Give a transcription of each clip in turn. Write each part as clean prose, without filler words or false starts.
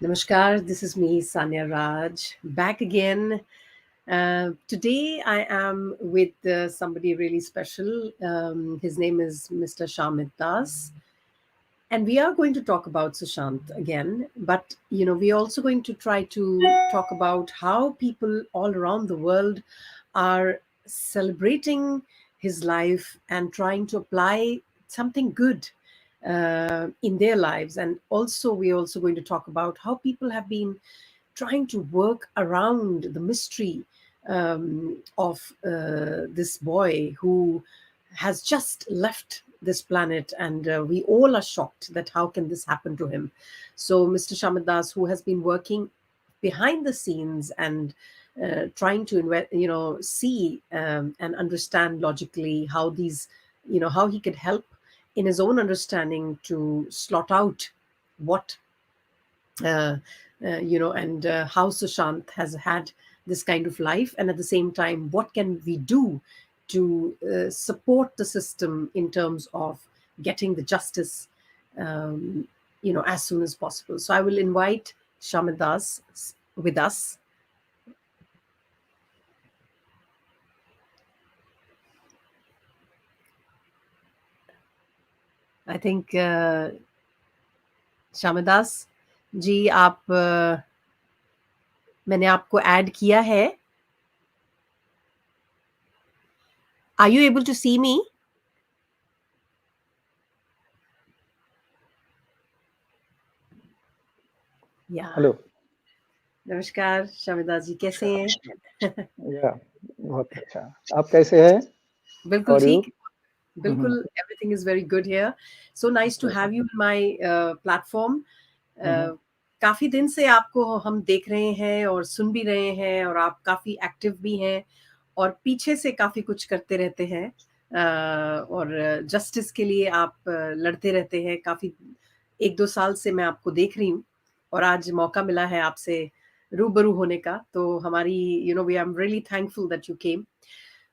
Namaskar, this is me, Sanya Raj, back again. Today I am with somebody really special. His name is Mr. Shamit Das. And we are going to talk about Sushant again, but we're also going to try to talk about how people all around the world are celebrating his life and trying to apply something good in their lives. And also, we're also going to talk about how people have been trying to work around the mystery of this boy who has just left this planet, and we all are shocked that how can this happen to him. So Mr. Shamadas, who has been working behind the scenes and trying to see and understand logically how these how he could help in his own understanding to slot out what uh, and how Sushant has had this kind of life, and at the same time, what can we do to support the system in terms of getting the justice, as soon as possible. So I will invite Shamidas with us. I think Shamidas जी आप मैंने आपको add किया है. Are you able to see me? Yeah. Hello नमस्कार शमिदास जी, कैसे हैं? या बहुत अच्छा। आप कैसे हैं? बिल्कुल और यू? ठीक. बिल्कुल, everything is very good here. So nice to have you in my platform. काफी दिन से आपको हम देख रहे हैं और सुन भी रहे हैं, और आप काफी एक्टिव भी हैं और पीछे से काफी कुछ करते रहते हैं, और जस्टिस के लिए आप लड़ते रहते हैं. काफी 1-2 साल से मैं आपको देख रही हूँ, और आज मौका मिला है आपसे रूबरू होने का. तो हमारी we are really thankful that you came.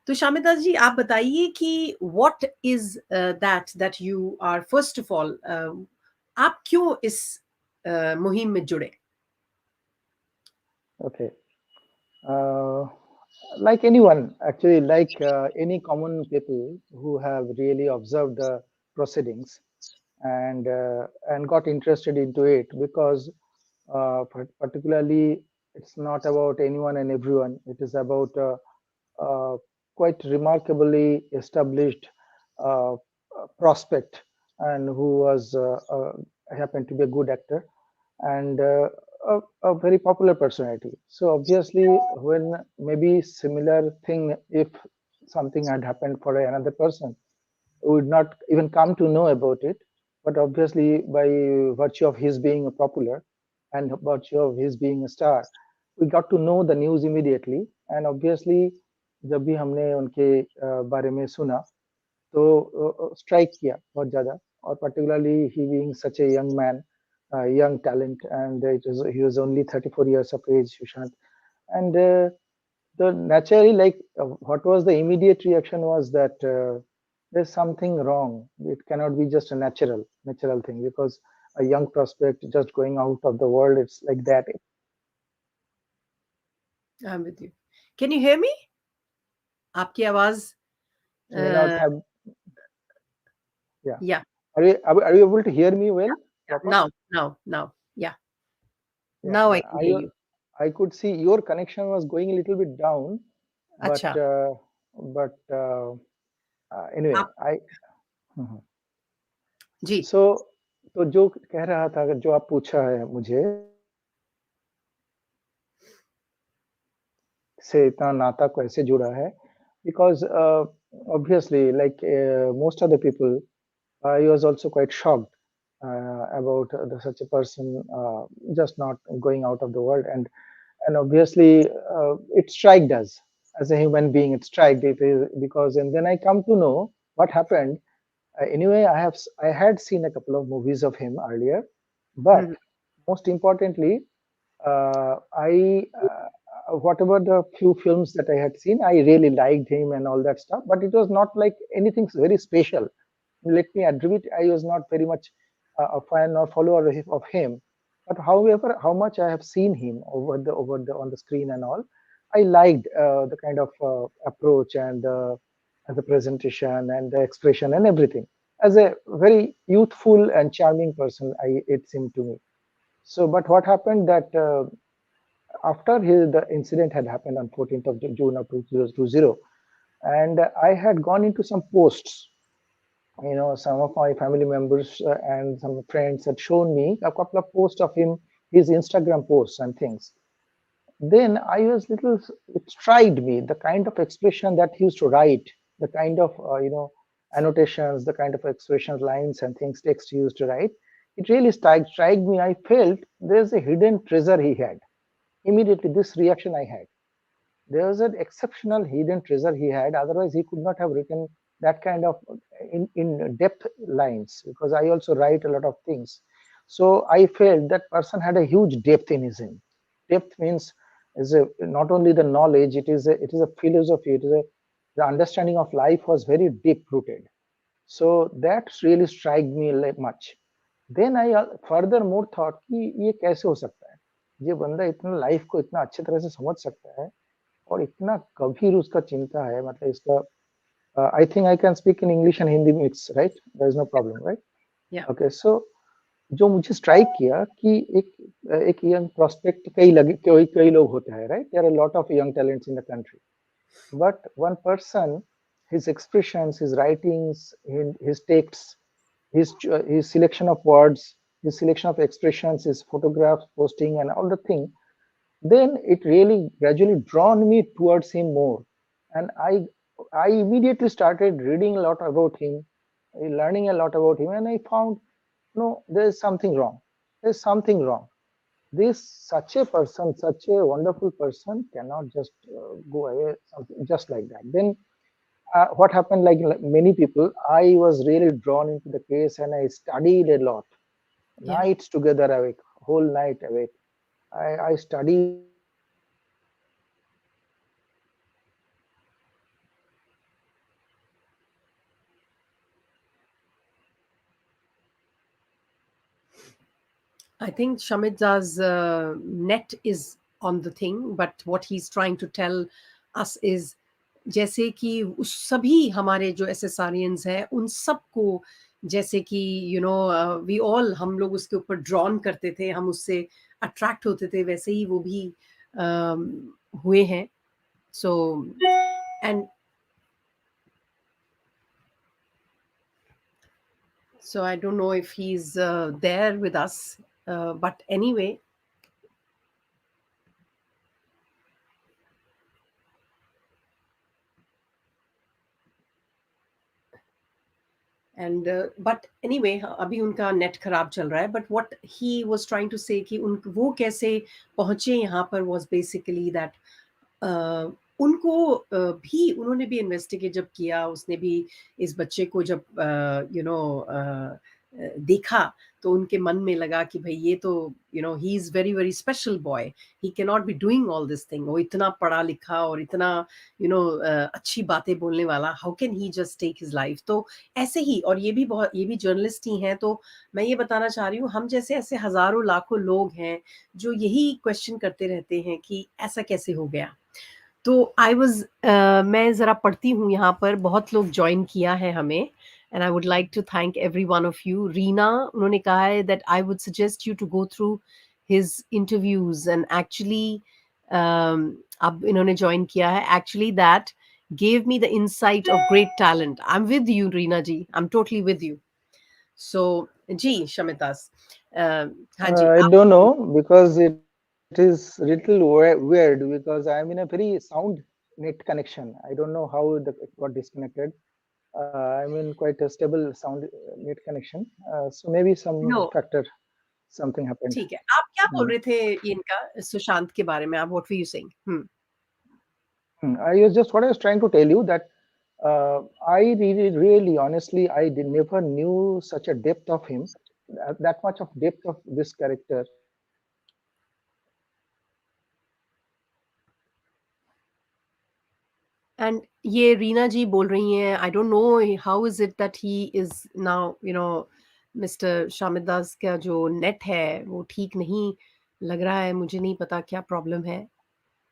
तो शामिदास जी, आप बताइए कि what is that you are first of all, आप क्यों इस मुहिम में जुड़े? Okay. Like anyone, actually, like any common people who have really observed the proceedings and got interested into it, because particularly it's not about anyone and everyone. It is about uh, quite remarkably established uh, prospect, and who was happened to be a good actor and a very popular personality. So obviously, when maybe similar thing, if something had happened for another person, we would not even come to know about it. But obviously, by virtue of his being popular and virtue of his being a star, we got to know the news immediately. And obviously, जब भी हमने उनके बारे में सुना, तो strike किया बहुत ज्यादा. और particularly he being such a young man, young talent, and he was only 34 years of age, Sushant. And the naturally, like, what was the immediate reaction was that there's something wrong. It cannot be just a natural thing, because a young prospect just going out of the world, it's like that. I'm with you. Can you hear me? आपकी आवाज May not have. Yeah. yeah. Are you able to hear me well? Proper? Now yeah. Yeah, Now I yeah. can hear you. I could see your connection was going a little bit down, but अच्छा. anyway, आप जी. so तो जो कह रहा था, जो आप पूछा है मुझे, से इतना नाता कैसे जुड़ा है, because obviously, like most of the people, I was also quite shocked about such a person just not going out of the world. And obviously it struck us as a human being. It struck it is because, and then I come to know what happened. Anyway, I had seen a couple of movies of him earlier, but most importantly, I whatever the few films that I had seen, I really liked him and all that stuff. But it was not like anything very special. Let me admit, I was not very much a fan or follower of him. But however, how much I have seen him over the on the screen and all, I liked the kind of approach and the presentation and the expression and everything. As a very youthful and charming person, it seemed to me. So, but what happened that after the incident had happened on 14th of June of 2020, and I had gone into some posts. Some of my family members and some friends had shown me a couple of posts of him, his Instagram posts and things. Then I was little, it struck me the kind of expression that he used to write, the kind of annotations, the kind of expression lines and things text he used to write. It really struck me. I felt there's a hidden treasure he had. Immediately, this reaction I had. There was an exceptional hidden treasure he had. Otherwise, he could not have written that kind of in depth lines, because I also write a lot of things. So I felt that person had a huge depth in him. Depth means is a, not only the knowledge, it is a philosophy, the understanding of life was very deep rooted. So that really struck me like much. Then I further more thought कि ये कैसे हो सकता है, ये बंदा इतना life को इतना अच्छे तरह से समझ सकता है और इतना गंभीर उसका चिंता है, मतलब इसका I think I can speak in English and Hindi mix, right? There is no problem, right? Yeah, okay, so जो मुझे स्ट्राइक किया कि एक यंग प्रोस्पेक्ट कई लगे कई कई लोग होते हैं, right? There are lot of young talents in the country, but one person, his expressions, his writings, his texts, his selection of words, his selection of expressions, his photographs posting and all the thing, then it really gradually drawn me towards him more. And I immediately started reading a lot about him, learning a lot about him, and I found no, there's something wrong. There's something wrong. This such a person, such a wonderful person cannot just go away something just like that. Then what happened, like many people, I was really drawn into the case and I studied a lot, yeah. nights together awake, whole night awake. I studied his writings, I studied his expressions, I studied his his I think Shamid's net is on the thing, but what he's trying to tell us is जैसे कि उस सभी हमारे जो एसएसआरियंस हैं उन सबको जैसे कि वी ऑल हम लोग उसके ऊपर ड्रॉन करते थे, हम उससे अट्रैक्ट होते थे, वैसे ही वो भी हुए हैं. So and so I don't know if he's there with us, but anyway. And but anyway अभी उनका नेट खराब चल रहा है, but what he was trying to say कि उन वो कैसे पहुंचे यहाँ पर वाज बेसिकली दैट उनको भी उन्होंने भी इन्वेस्टिगेट जब किया, उसने भी इस बच्चे को जब देखा तो उनके मन में लगा कि भाई ये तो he is very very special boy, he can not be doing all this thing, वो इतना पढ़ा लिखा और इतना अच्छी बातें बोलने वाला, how can he just take his life. तो ऐसे ही, और ये भी जर्नलिस्ट ही हैं, तो मैं ये बताना चाह रही हूँ हम जैसे ऐसे हजारों लाखों लोग हैं जो यही क्वेश्चन करते रहते हैं कि ऐसा कैसे हो गया. तो आई वाज मैं ज़रा पढ़ती हूँ यहाँ पर, बहुत लोग ज्वाइन किया है हमें, and I would like to thank every one of you. Reena, उन्होंने कहा है that I would suggest you to go through his interviews and actually अब इन्होंने ज्वाइन किया है, actually that gave me the insight of great talent. I'm with you, Reena ji. I'm totally with you. So, ji, Shamitas. हाँ जी, I आप don't know because it is little weird because I'm in a very sound net connection. I don't know how it got disconnected. I'm in quite a stable sound net connection. So maybe some no, factor, something happened. ठीक है. आप क्या बोल Hmm. रहे थे ये इनका सुशांत के बारे में? आप what were you saying? I was just what I was trying to tell you that I really, really, honestly, never knew such a depth of him, that much of depth of this character. And ये रीना जी बोल रही हैं, I don't know how is it that he is now mister Shamid Das का जो net है वो ठीक नहीं लग रहा है, मुझे नहीं पता क्या प्रॉब्लम है.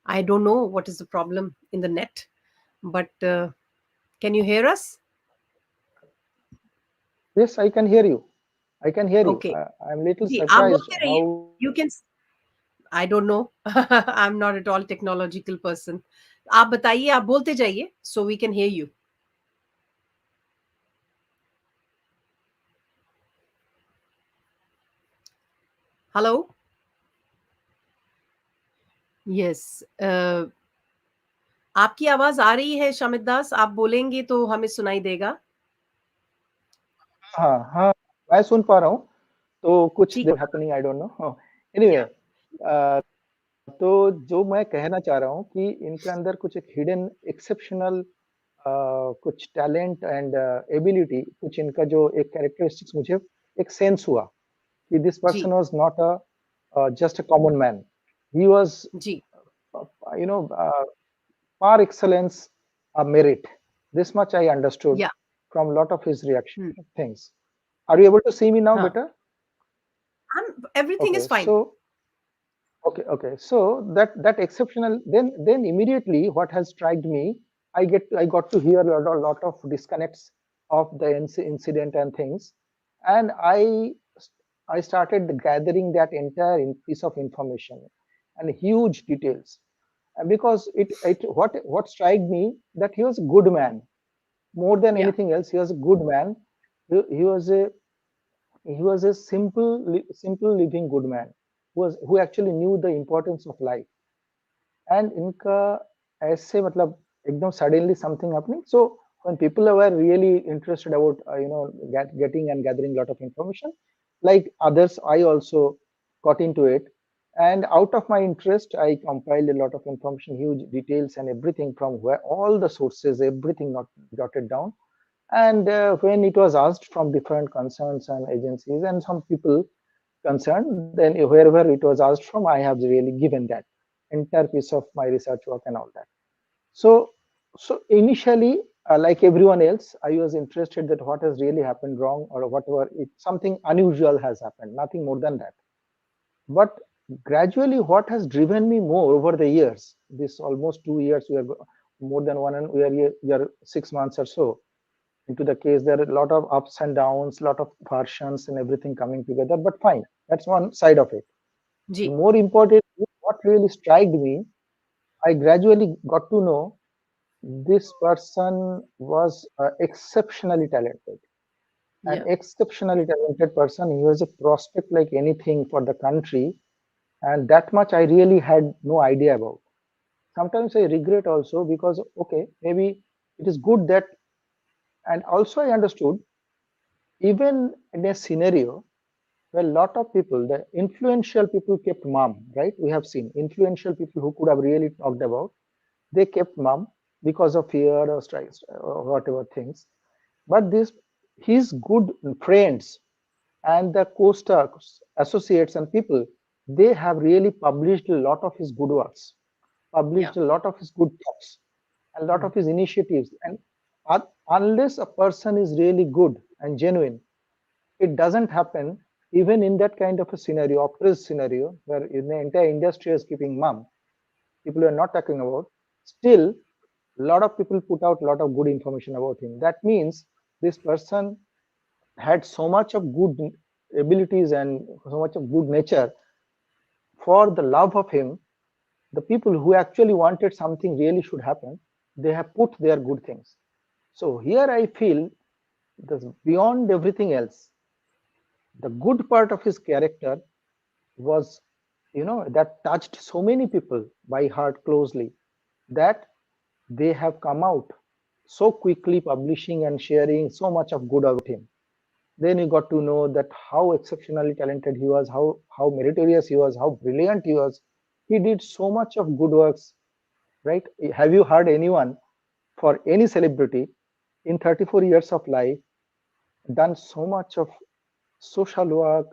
I don't know what is the problem in the net, but can you hear us? Yes, I can hear you. I can hear you. Okay. I'm little जी, आप surprised बोलते रहिए. how. You can. I don't know. I'm not at all technological person. आप बताइए, आप बोलते जाइए, so we can hear you. Hello. Yes. आपकी आवाज आ रही है शामिद दास. आप बोलेंगे तो हमें सुनाई देगा. हाँ हाँ, मैं सुन पा रहा हूँ. तो कुछ ठीक. देर हैपनिंग, आई डोंट नो. या. एनीवे, तो जो मैं कहना चाह रहा हूँ कि इनके अंदर कुछ एक हिडन एक्सेप्शनल कुछ टैलेंट एंड एबिलिटी, कुछ इनका जो एक कैरेक्टरिस्टिक्स मुझे एक सेंस हुआ कि दिस जी. Person was not a just a common man. He was, जी. you know, par excellence a merit. This much I understood या. from lot of his reaction hmm. things. Are you able to see me now हाँ. better? Everything is Okay, fine. so okay. So that exceptional. Then immediately what has struck me, I got to hear a lot of disconnects of the incident and things, and I started gathering that entire piece of information and huge details. And because it what struck me that he was a good man more than Yeah. anything else. He was a good man. He was a simple living good man who actually knew the importance of life. And इनका ऐसे मतलब एकदम suddenly something happening. So when people were really interested about getting and gathering a lot of information, like others, I also got into it. And out of my interest, I compiled a lot of information, huge details and everything from where all the sources, everything not jotted down. And when it was asked from different concerns and agencies and some people concerned, then wherever it was asked from, I have really given that entire piece of my research work and all that. So, so initially, like everyone else, I was interested that what has really happened wrong or whatever. Something unusual has happened, nothing more than that. But gradually, what has driven me more over the years, this almost 2 years, we are more than one, and we are 6 months or so into the case. There are a lot of ups and downs, lot of versions and everything coming together, but fine, that's one side of it. जी. More important, what really struck me, I gradually got to know this person was exceptionally talented. An Yeah. exceptionally talented person. He was a prospect like anything for the country, and that much I really had no idea about. Sometimes I regret also because okay, maybe it is good that, and also I understood even in a scenario where a lot of people, the influential people kept mum, right? We have seen influential people who could have really talked about, they kept mum because of fear or strikes or whatever things. But this, his good friends and the co-stars, associates and people, they have really published a lot of his good works, Yeah. published a lot of his good talks, a lot Mm. of his initiatives. And unless a person is really good and genuine, it doesn't happen even in that kind of a scenario, oppressed scenario, where in the entire industry is keeping mum, people are not talking about. Still, a lot of people put out a lot of good information about him. That means this person had so much of good abilities and so much of good nature. For the love of him, the people who actually wanted something really should happen, they have put their good things. So here I feel this beyond everything else, the good part of his character was, that touched so many people by heart closely, that they have come out so quickly publishing and sharing so much of good about him. Then you got to know that how exceptionally talented he was, how meritorious he was, how brilliant he was. He did so much of good works, right? Have you heard anyone, for any celebrity in 34 years of life, done so much of social work,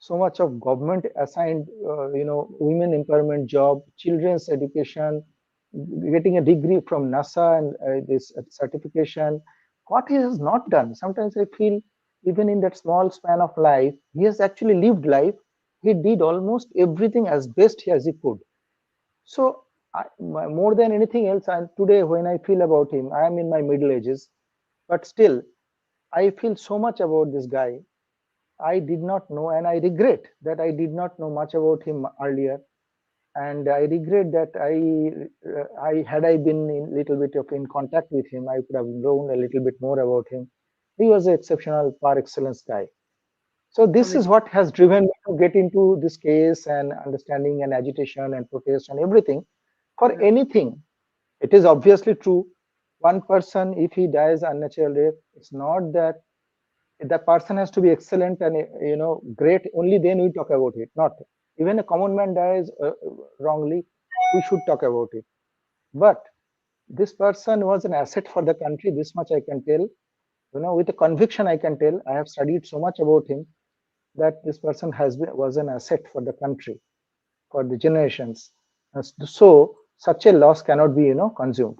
so much of government assigned, women empowerment job, children's education, getting a degree from NASA and this certification? What he has not done? Sometimes I feel even in that small span of life, he has actually lived life. He did almost everything as best as he could. So, more than anything else, and today when I feel about him, I am in my middle ages, but still, I feel so much about this guy. I did not know, and I regret that I did not know much about him earlier. And I regret that I had I been in little bit of in contact with him, I could have known a little bit more about him. He was an exceptional, par excellence guy. So this is Amit, what has driven me to get into this case and understanding and agitation and protest and everything for yeah, anything. It is obviously true. One person, if he dies unnatural death, it's not that the person has to be excellent and great. Only then we talk about it. Not even a common man dies wrongly, we should talk about it. But this person was an asset for the country. This much I can tell. With a conviction I can tell. I have studied so much about him that this person was an asset for the country for the generations. So such a loss cannot be consumed.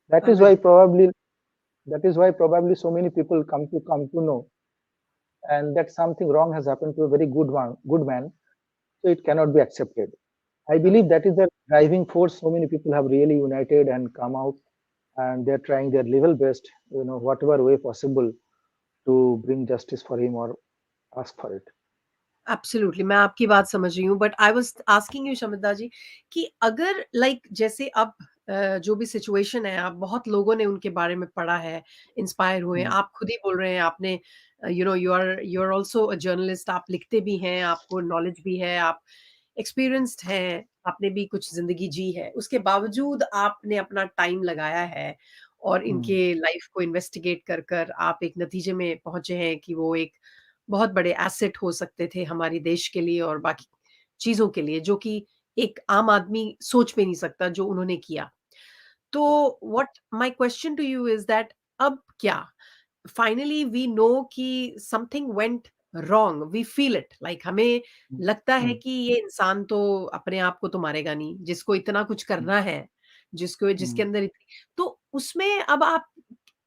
That is why Amit, probably so many people come to know, and that something wrong has happened to a very good man. So it cannot be accepted. I believe Amit. that is the driving force. So many people have really united and come out, and they're trying their level best, whatever way possible to bring justice for him or ask for it. Absolutely मैं आपकी बात समझ रही हूँ but I was asking you Shamita ji कि अगर like जैसे अब जो भी सिचुएशन है आप बहुत लोगों ने उनके बारे में पढ़ा है इंस्पायर हुए हैं Hmm. आप खुद ही बोल रहे हैं आपने you are also a journalist आप लिखते भी हैं आपको नॉलेज भी है आप एक्सपीरियंस्ड हैं आपने भी कुछ जिंदगी जी है उसके बावजूद आपने अपना टाइम लगाया है और Hmm. इनके लाइफ को इन्वेस्टिगेट कर कर आप एक नतीजे में पहुंचे हैं कि वो एक बहुत बड़े एसेट हो सकते थे हमारे देश के लिए और बाकी चीज़ों के लिए, जो कि एक आम आदमी सोच भी नहीं सकता जो उन्होंने किया। तो what my question to you is that अब क्या? फाइनली वी नो कि something went wrong, we feel it like हमें लगता है Hmm. कि ये इंसान तो अपने आप को तो मारेगा नहीं, जिसको इतना कुछ Hmm. करना है, जिसको जिसके Hmm. अंदर इतनी तो उसमें अब आप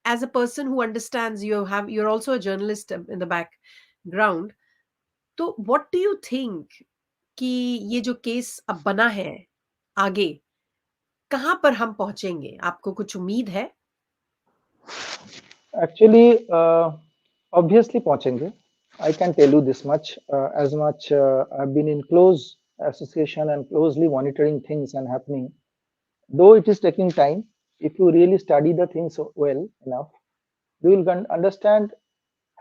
as a person who understands you're also a journalist in the background तो व्हाट डू यू थिंक कि ये जो केस अब बना है आगे कहाँ पर हम पहुंचेंगे आपको कुछ उम्मीद है Actually, obviously पहुंचेंगे. I can tell you this much. As much I've been in close association and closely monitoring things and happening. Though it is taking time, if you really study the things well enough, you will understand.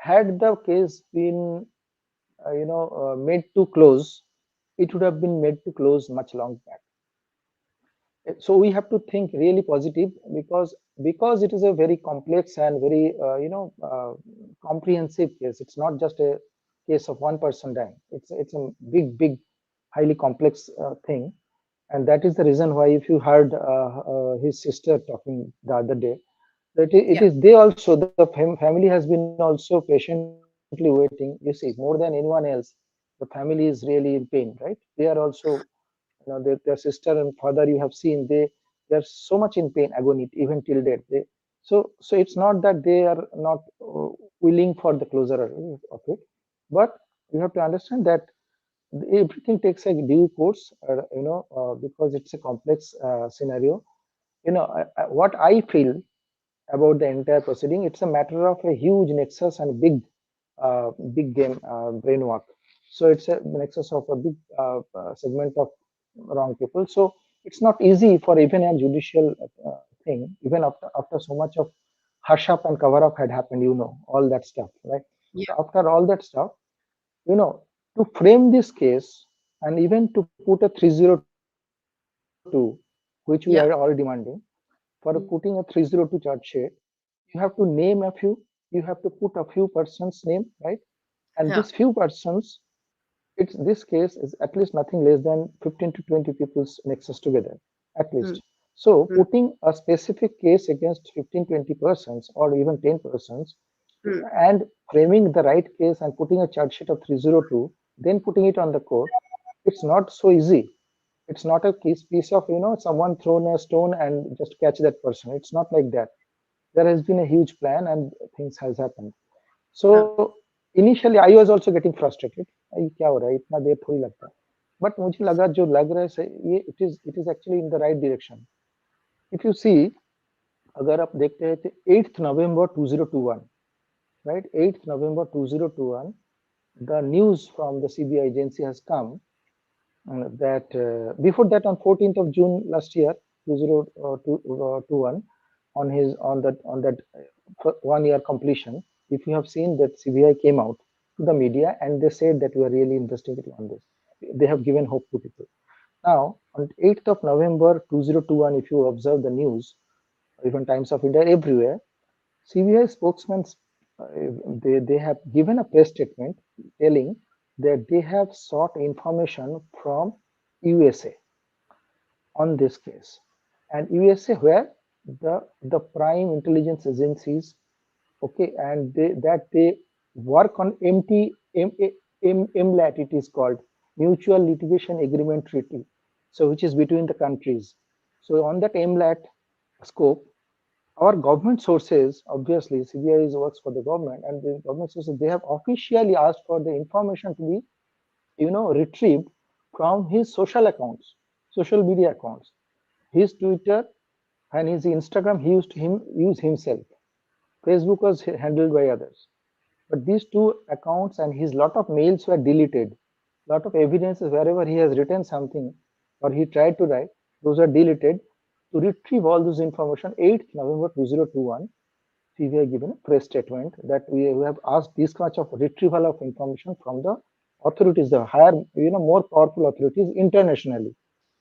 Had the case been, made to close, it would have been made to close much long back. So we have to think really positive because it is a very complex and very comprehensive case. It's not just a case of one person dying. It's a big highly complex thing, and that is the reason why if you heard his sister talking the other day, that it yeah is they also the family has been also patiently waiting. You see, more than anyone else, the family is really in pain, right? They are also, their sister and father you have seen, they are so much in pain, agony, even till date. So it's not that they are not willing for the closure of it, but you have to understand that everything takes a due course, because it's a complex scenario. What I feel about the entire proceeding. It's a matter of a huge nexus and big game brain work. So it's a nexus of a big segment of wrong people. So it's not easy for even a judicial thing, even after so much of hush up and cover up had happened, all that stuff, right? yeah So after all that stuff, you know, to frame this case and even to put a 302, which we are all demanding, for putting a mm, 302 charge sheet, you have to name a few, you have to put a few persons name, right? And these few yeah persons, this case is at least nothing less than 15 to 20 people's nexus together, at mm, least. So mm, putting a specific case against 15, 20 persons or even 10 persons mm, and framing the right case and putting a charge sheet of 302, then putting it on the court, it's not so easy. It's not a piece of, someone thrown a stone and just catch that person. It's not like that. There has been a huge plan and things has happened. yeah So initially I was also getting frustrated, ये क्या हो रहा है, इतना देर थोड़ी लगता है, but मुझे लगा जो लग रहा है ये it is actually in the right direction. If you see, अगर आप देखते हैं तो 8th November 2021, right, 8th November 2021, the news from the CBI agency has come that before that, on 14th of June last year, 2021, on that 1 year completion, if you have seen that CBI came out to the media and they said that we are really investigating on this. They have given hope to people. Now, on 8th of November 2021, if you observe the news, even Times of India, everywhere, CBI spokesmen, they have given a press statement telling that they have sought information from USA on this case, and USA where the prime intelligence agencies, okay, and they work on MLAT, it is called Mutual Litigation Agreement Treaty, so which is between the countries. So on that MLAT scope, our government sources, obviously CBI works for the government, and the government sources, they have officially asked for the information to be, retrieved from his social accounts, social media accounts, his Twitter and his Instagram. He used to use himself. Facebook was handled by others, but these two accounts and his lot of mails were deleted. Lot of evidences wherever he has written something or he tried to write, those are deleted. To retrieve all this information, 8th November 2021, CBI given a press statement that we have asked this much of retrieval of information from the authorities, the higher, more powerful authorities internationally.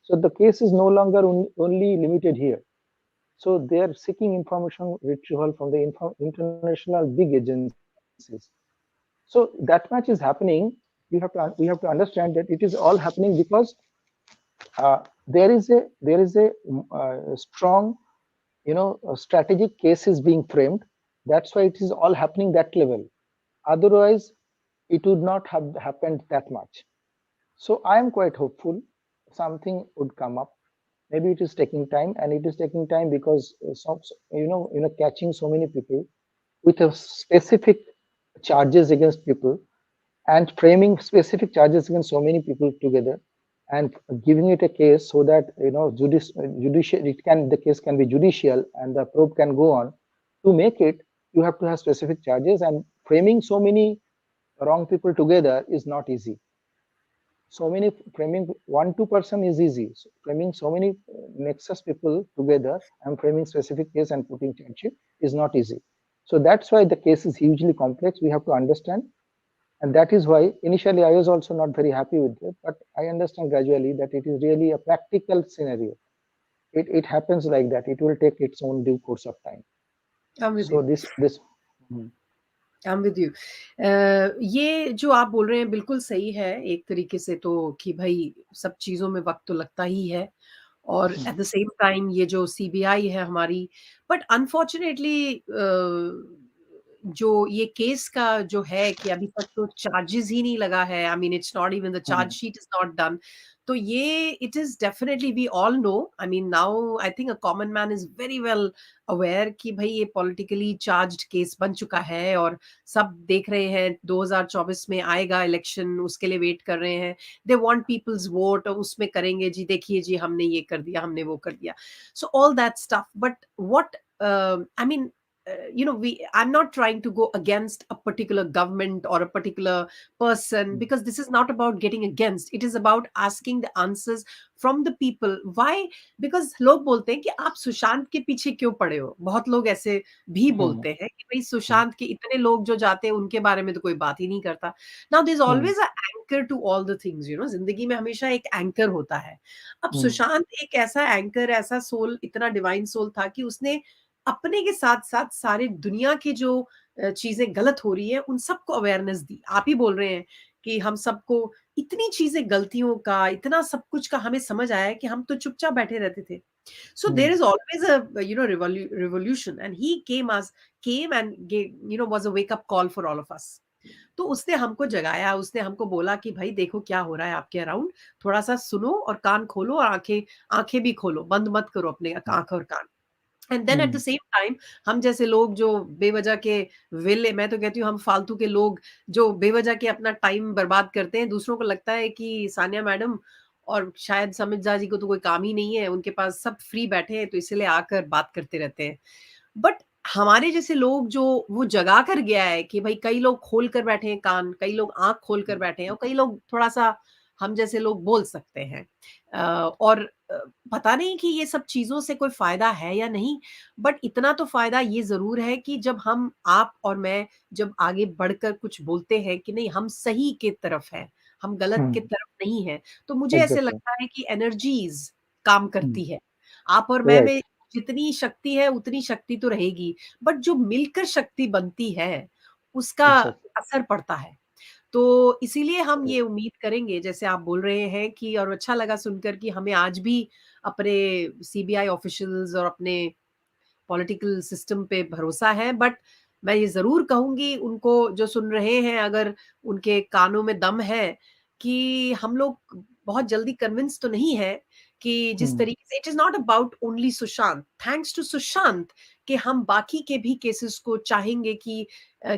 So the case is no longer only limited here. So they are seeking information retrieval from the international big agencies. So that much is happening. We have to understand that it is all happening because there is a strong, strategic case is being framed. That's why it is all happening that level. Otherwise, it would not have happened that much. So I am quite hopeful something would come up. Maybe it is taking time, and it is taking time because catching so many people with a specific charges against people and framing specific charges against so many people together and giving it a case so that judicial, the case can be judicial and the probe can go on. To make it, you have to have specific charges, and framing so many wrong people together is not easy. So many framing 1-2 person is easy. So framing so many nexus people together and framing specific case and putting charge sheet is not easy. So that's why the case is hugely complex. We have to understand, and that is why initially I was also not very happy with it, but I understand gradually that it is really a practical scenario. It happens like that. It will take its own due course of time. I'm with So you. this I am with you. ये जो आप बोल रहे हैं बिल्कुल सही है एक तरीके से, तो कि भाई सब चीज़ों में वक़्त तो लगता ही है, और एट द सेम टाइम ये जो सीबीआई है हमारी, बट अनफॉर्चुनेटली जो ये केस का जो है कि अभी तक तो चार्जेस ही नहीं लगा है. I mean it's not even the charge sheet is not done. तो ये it is definitely, we all know, I mean now I think a common man is very well aware कि भाई ये पॉलिटिकली चार्ज्ड केस बन चुका है, और सब देख रहे हैं 2024 में आएगा इलेक्शन, उसके लिए वेट कर रहे हैं. दे वांट पीपल्स वोट, और उसमें करेंगे जी, देखिए जी हमने ये कर दिया, हमने वो कर दिया. So all that stuff, but what I mean, I'm not trying to go against a particular government or a particular person, because this is not about getting against. It is about asking the answers from the people. Why? Because लोग बोलते हैं कि आप सुशांत के पीछे क्यों पड़े हो. बहुत लोग ऐसे भी बोलते हैं कि भाई सुशांत के इतने लोग जो जाते हैं उनके बारे में तो कोई बात ही नहीं करता. Now there's always a anchor to all the things, जिंदगी में हमेशा एक एंकर होता है. अब सुशांत एक ऐसा एंकर, ऐसा सोल, इतना डिवाइन सोल था कि उसने अपने के साथ-साथ सारे दुनिया की जो चीज़ें गलत हो रही है, उन सबको अवेयरनेस दी. आप ही बोल रहे हैं कि हम सबको इतनी चीज़ें, गलतियों का, इतना सब कुछ का हमें समझ आया है कि हम तो चुपचाप बैठे रहते थे. So there is always a, revolution, and he came and gave, was a wake up call for all of us. तो उसने हमको जगाया, उसने हमको बोला कि भाई देखो क्या हो रहा है आपके अराउंड, थोड़ा-सा सुनो और कान खोलो, और आँखें आँखें भी खोलो, बंद मत करो अपने आँख और कान. And then at the hmm same time हम जैसे लोग जो बेवजह के वेले, मैं तो कहती हूँ हम फालतू के लोग जो बेवजह के अपना टाइम बर्बाद करते हैं, दूसरों को लगता है कि सानिया मैडम और शायद समिता जी को तो कोई काम ही नहीं है, उनके पास सब फ्री बैठे हैं तो इसलिए आकर बात करते रहते हैं। बट हमारे जैसे लोग जो वो जगा कर गया है कि भाई कई लोग खोल कर बैठे हैं कान, कई लोग आंख खोल कर बैठे हैं और कई लोग थोड़ा सा हम जैसे लोग बोल सकते हैं। और पता नहीं कि ये सब चीजों से कोई फायदा है या नहीं, बट इतना तो फायदा ये जरूर है कि जब हम आप और मैं जब आगे बढ़कर कुछ बोलते हैं कि नहीं हम सही के तरफ है, हम गलत के हम्म तरफ नहीं है, तो मुझे ऐसे एग्जैक्टली लगता है कि एनर्जीज काम करती है। आप और मैं राइट में जितनी शक्ति है उतनी शक्ति तो रहेगी, बट जो मिलकर शक्ति बनती है उसका एग्जैक्टली असर पड़ता है। तो इसीलिए हम ये उम्मीद करेंगे जैसे आप बोल रहे हैं कि, और अच्छा लगा सुनकर कि हमें आज भी अपने सीबीआई ऑफिशियल्स और अपने पॉलिटिकल सिस्टम पे भरोसा है। बट मैं ये जरूर कहूंगी उनको जो सुन रहे हैं, अगर उनके कानों में दम है, कि हम लोग बहुत जल्दी कन्विंस तो नहीं है कि जिस हम्म तरीके से it is not about only Sushant, thanks to Sushant कि हम बाकी के भी केसेस को चाहेंगे कि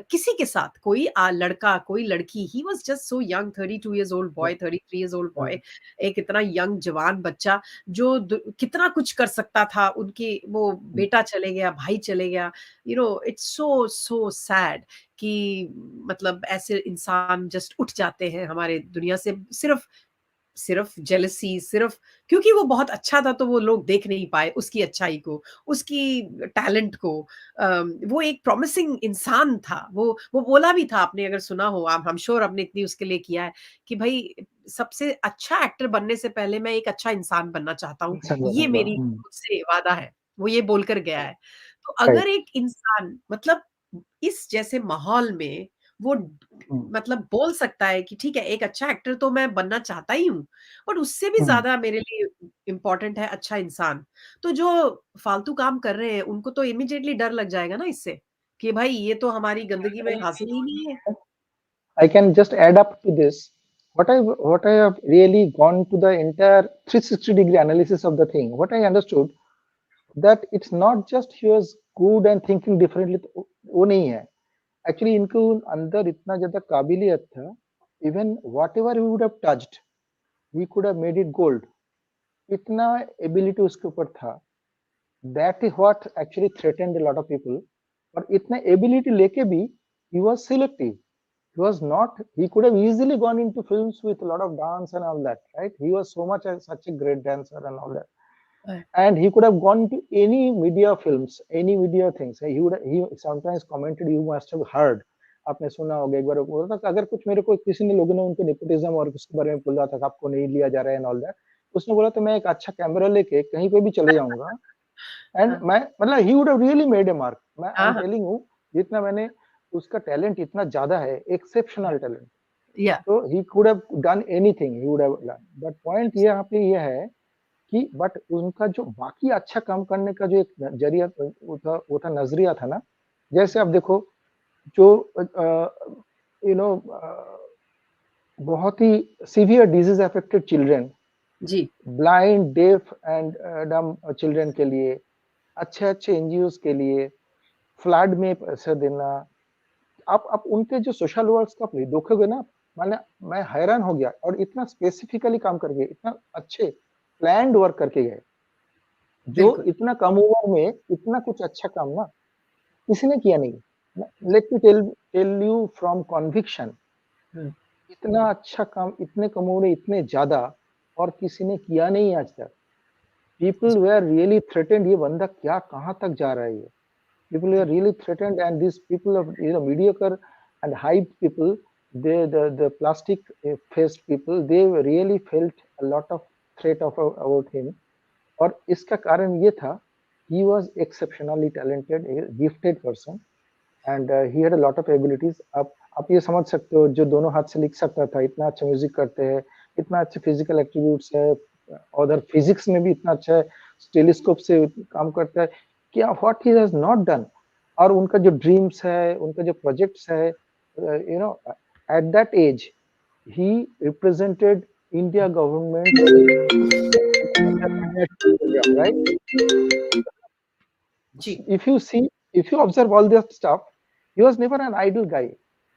किसी के साथ कोई लड़का कोई लड़की, he was just so young, 32 years old boy, 33 years old boy, एक इतना यंग जवान बच्चा जो कितना कुछ कर सकता था, उनकी वो बेटा चले गया, भाई चले गया। इट्स सो सो सैड कि मतलब ऐसे इंसान जस्ट उठ जाते हैं हमारे दुनिया से, सिर्फ सिर्फ जेलसी, सिर्फ क्योंकि वो बहुत अच्छा था तो वो लोग देख नहीं पाए उसकी अच्छाई को, उसकी टैलेंट को। वो एक प्रॉमिसिंग इंसान था, वो बोला भी था, आपने अगर सुना हो, आप हम श्योर आपने इतनी उसके लिए किया है कि भाई सबसे अच्छा एक्टर बनने से पहले मैं एक अच्छा इंसान बनना चाहता हूँ, इंसान ये बनूंगा मेरी खुद से वादा है। वो ये बोलकर गया है। तो अगर राइट एक इंसान मतलब इस जैसे माहौल में वो मतलब बोल सकता है कि ठीक है एक अच्छा एक्टर तो मैं बनना चाहता ही हूँ, बट उससे भी हम्म ज्यादा मेरे लिए इम्पोर्टेंट है अच्छा इंसान। तो जो फालतू काम कर रहे हैं उनको तो इमिडिएटली डर लग जाएगा ना इससे, कि भाई ये तो हमारी गंदगी में हासिल ही नहीं है। I can just add up to this. What I have really gone to the entire 360-degree analysis of the thing. What I understood that it's not just he was good and thinking differently. वो नहीं है. Actually इनको अंदर इतना ज्यादा काबिलियत था. Even whatever he would have touched, he could have made it gold. इतना ability उसके ऊपर था. That is what actually threatened a lot of people. और इतना ability लेके भी he was selective. He was not, he could have easily gone into films with a lot of dance and all that, right? He was so much such a great dancer and all that. And he could have gone into any media films, any media things. He sometimes commented, you must have heard, आपने सुना होगा एक बार बोला था कि अगर कुछ मेरे को किसी ने लोगों ने उनके नेपोटिज्म और उसके बारे में बोला था कि आपको नहीं लिया जा रहा है एंड ऑल दैट, उसने बोला तो मैं एक अच्छा कैमरा लेके कहीं पे भी चले जाऊंगा एंड हाँ मैं मतलब he would have really made a mark. मैं आई हाँ एम हाँ, टेलिंग हूँ जितना मैंने उसका टैलेंट इतना ज्यादा है, एक्सेप्शनल टैलेंट. या तो he could have done anything, he would have done. But point ये यहाँ पे ये है कि बट उनका जो बाकी अच्छा काम करने का जो एक जरिया वो था नजरिया था ना. जैसे आप देखो जो यू नो बहुत ही सीवियर डिजीज अफेक्टेड चिल्ड्रन, जी blind deaf and dumb children के लिए, अच्छे अच्छे एनजीओ के लिए फ्लड में पैसे देना. आप उनके जो सोशल वर्क्स का आप देखोगे ना, मैंने मैं हैरान हो गया. और इतना स्पेसिफिकली काम करके इतना अच्छे प्लान्ड वर्क करके गए, जो बिल्कुल। इतना कम उम्र में इतना कुछ अच्छा काम ना किसी ने किया नहीं. Let me tell you from conviction, hmm, इतना अच्छा काम इतने कम उम्र में इतने ज्यादा और किसी ने किया नहीं आज तक. पीपल वेयर रियली थ्रेटेंड, ये बंदा क्या कहाँ तक जा रहा है ये. People were really threatened, and these people of mediocre and hyped people, the plastic faced people, they really felt a lot of threat of about him. और इसका कारण ये था, he was exceptionally talented, a gifted person, and he had a lot of abilities. आप ये समझ सकते हो, जो दोनों हाथ से लिख सकता था, इतना अच्छा म्यूजिक करते हैं, इतना अच्छे फिजिकल एट्रीब्यूट्स है, उधर फिजिक्स में भी इतना अच्छा है, टेलीस्कोप से काम करता है, क्या what he has not done. और उनका जो ड्रीम्स है, उनका जो प्रोजेक्ट्स है, you know at that age he represented India government program, right. जी, if you see, if you observe all that stuff, he was never an idle guy.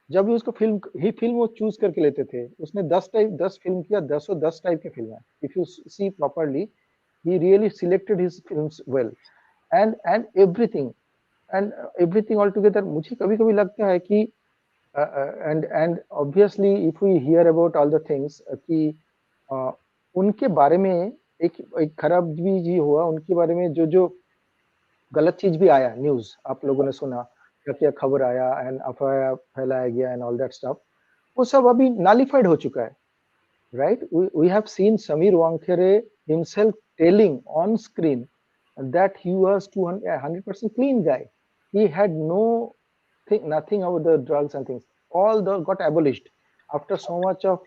जब भी उसको फिल्म वो चूज करके लेते थे, उसने 10 फिल्म किया, 10 टाइप के फिल्म है. If you see properly, he really selected his films well, and everything altogether. मुझे कभी कभी लगता है कि and obviously if we hear about all the things कि उनके बारे में एक खराब भी जी हुआ, उनके बारे में जो जो गलत चीज भी आया, न्यूज आप लोगों ने सुना, क्या क्या खबर आया एंड अफवाह फैलाया गया एंड ऑल दैट स्टफ, वो सब अभी नालिफाइड हो चुका है. Right, we have seen Samir Wangkhere himself telling on screen that he was 100% clean guy. He had nothing about the drugs and things. All the got abolished after so much of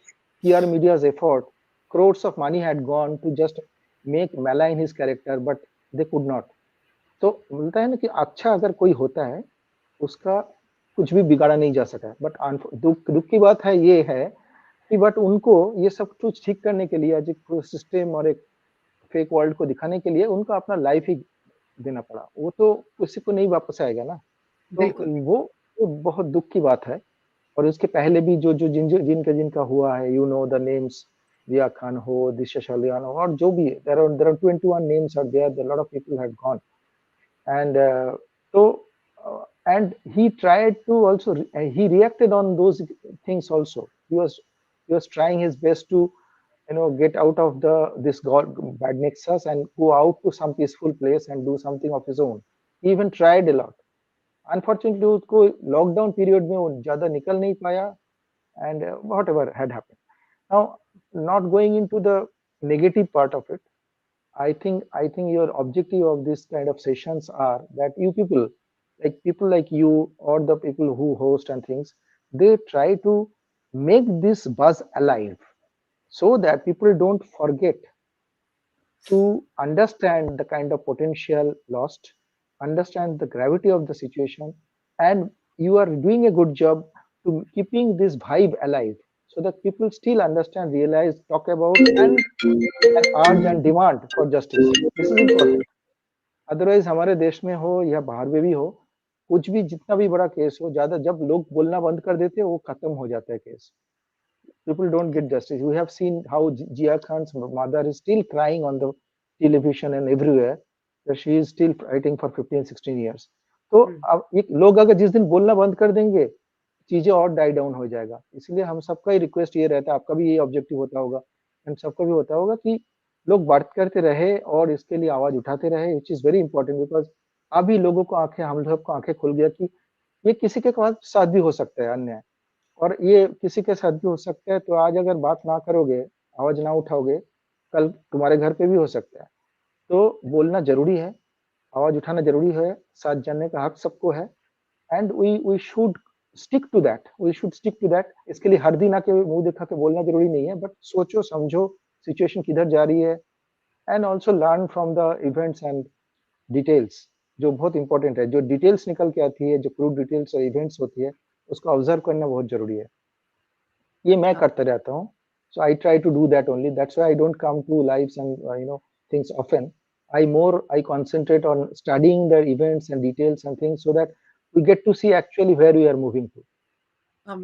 PR media's effort. Crores of money had gone to just make malign his character, but they could not. तो बोलता है ना कि अच्छा अगर कोई होता है, उसका कुछ भी बिगाड़ा नहीं जा सका. बट दुख की बात है, ये है कि बट उनको ये सब कुछ ठीक करने के लिए, आज एक सिस्टम और एक फेक वर्ल्ड को दिखाने के लिए उनको अपना लाइफ ही देना पड़ा. वो तो किसी को नहीं वापस आएगा ना. तो बिल्कुल, वो बहुत दुख की बात है. और उसके पहले भी जो जो जिनका हुआ है, you know the names, Jiya Khan हो, दिशा सलियान हो, और जो भी there are 21 names are there, the lot of people had gone. And so and he tried to also he reacted on those things also. He was trying his best to get out of this god bad nexus and go out to some peaceful place and do something of his own. He even tried a lot. Unfortunately उसको lockdown period में वो ज्यादा निकल नहीं पाया. And whatever had happened. Now, not going into the negative part of it, I think your objective of this kind of sessions are that you people like you, or the people who host and things, they try to make this buzz alive, so that people don't forget to understand the kind of potential lost, understand the gravity of the situation, and you are doing a good job to keeping this vibe alive, so that people still understand, realize, talk about, and urge and demand for justice. This is important. Otherwise हमारे देश में हो या बाहर में भी हो, कुछ भी जितना भी बड़ा केस हो, ज्यादा जब लोग बोलना बंद कर देते हैं, वो खत्म हो जाता है case. People don't get justice. We have seen how Jia Khan's mother is still crying on the television and everywhere, that she is still fighting for 15, 16 years. तो हम्म, अब ये लोग अगर जिस दिन बोलना बंद कर देंगे, चीजें और डाई डाउन हो जाएगा. इसलिए हम सबका ही रिक्वेस्ट ये रहता है, आपका भी ये ऑब्जेक्टिव होता होगा, एंड सबका भी होता होगा कि लोग बात करते रहे और इसके लिए आवाज उठाते रहे, which is very important. Because अभी लोगों को आंखें, हम सबको आंखें खुल गया कि ये किसी के साथ भी हो सकता है अन्याय, और ये किसी के साथ भी हो सकता है. तो आज अगर बात ना करोगे, आवाज ना उठाओगे, कल तुम्हारे घर पे भी हो सकता है. तो बोलना जरूरी है, आवाज उठाना जरूरी है, साथ जानने का हक सबको है. And we should stick to that. इसके लिए हर दिन आके मुंह दिखा के बोलना जरूरी नहीं है, बट सोचो समझो सिचुएशन किधर जा रही है, and also learn from the events and details, जो बहुत इंपॉर्टेंट है. जो डिटेल्स निकल के आती है, जो क्रूड डिटेल्स और इवेंट्स होती है, उसको ऑब्जर्व करना बहुत जरूरी है. ये मैं हाँ, करता रहता हूँ. So I try to do that only. That's why I don't come to lives and things often. I concentrate on studying the events and details and things, so that we get to see actually where we are moving to. हाँ,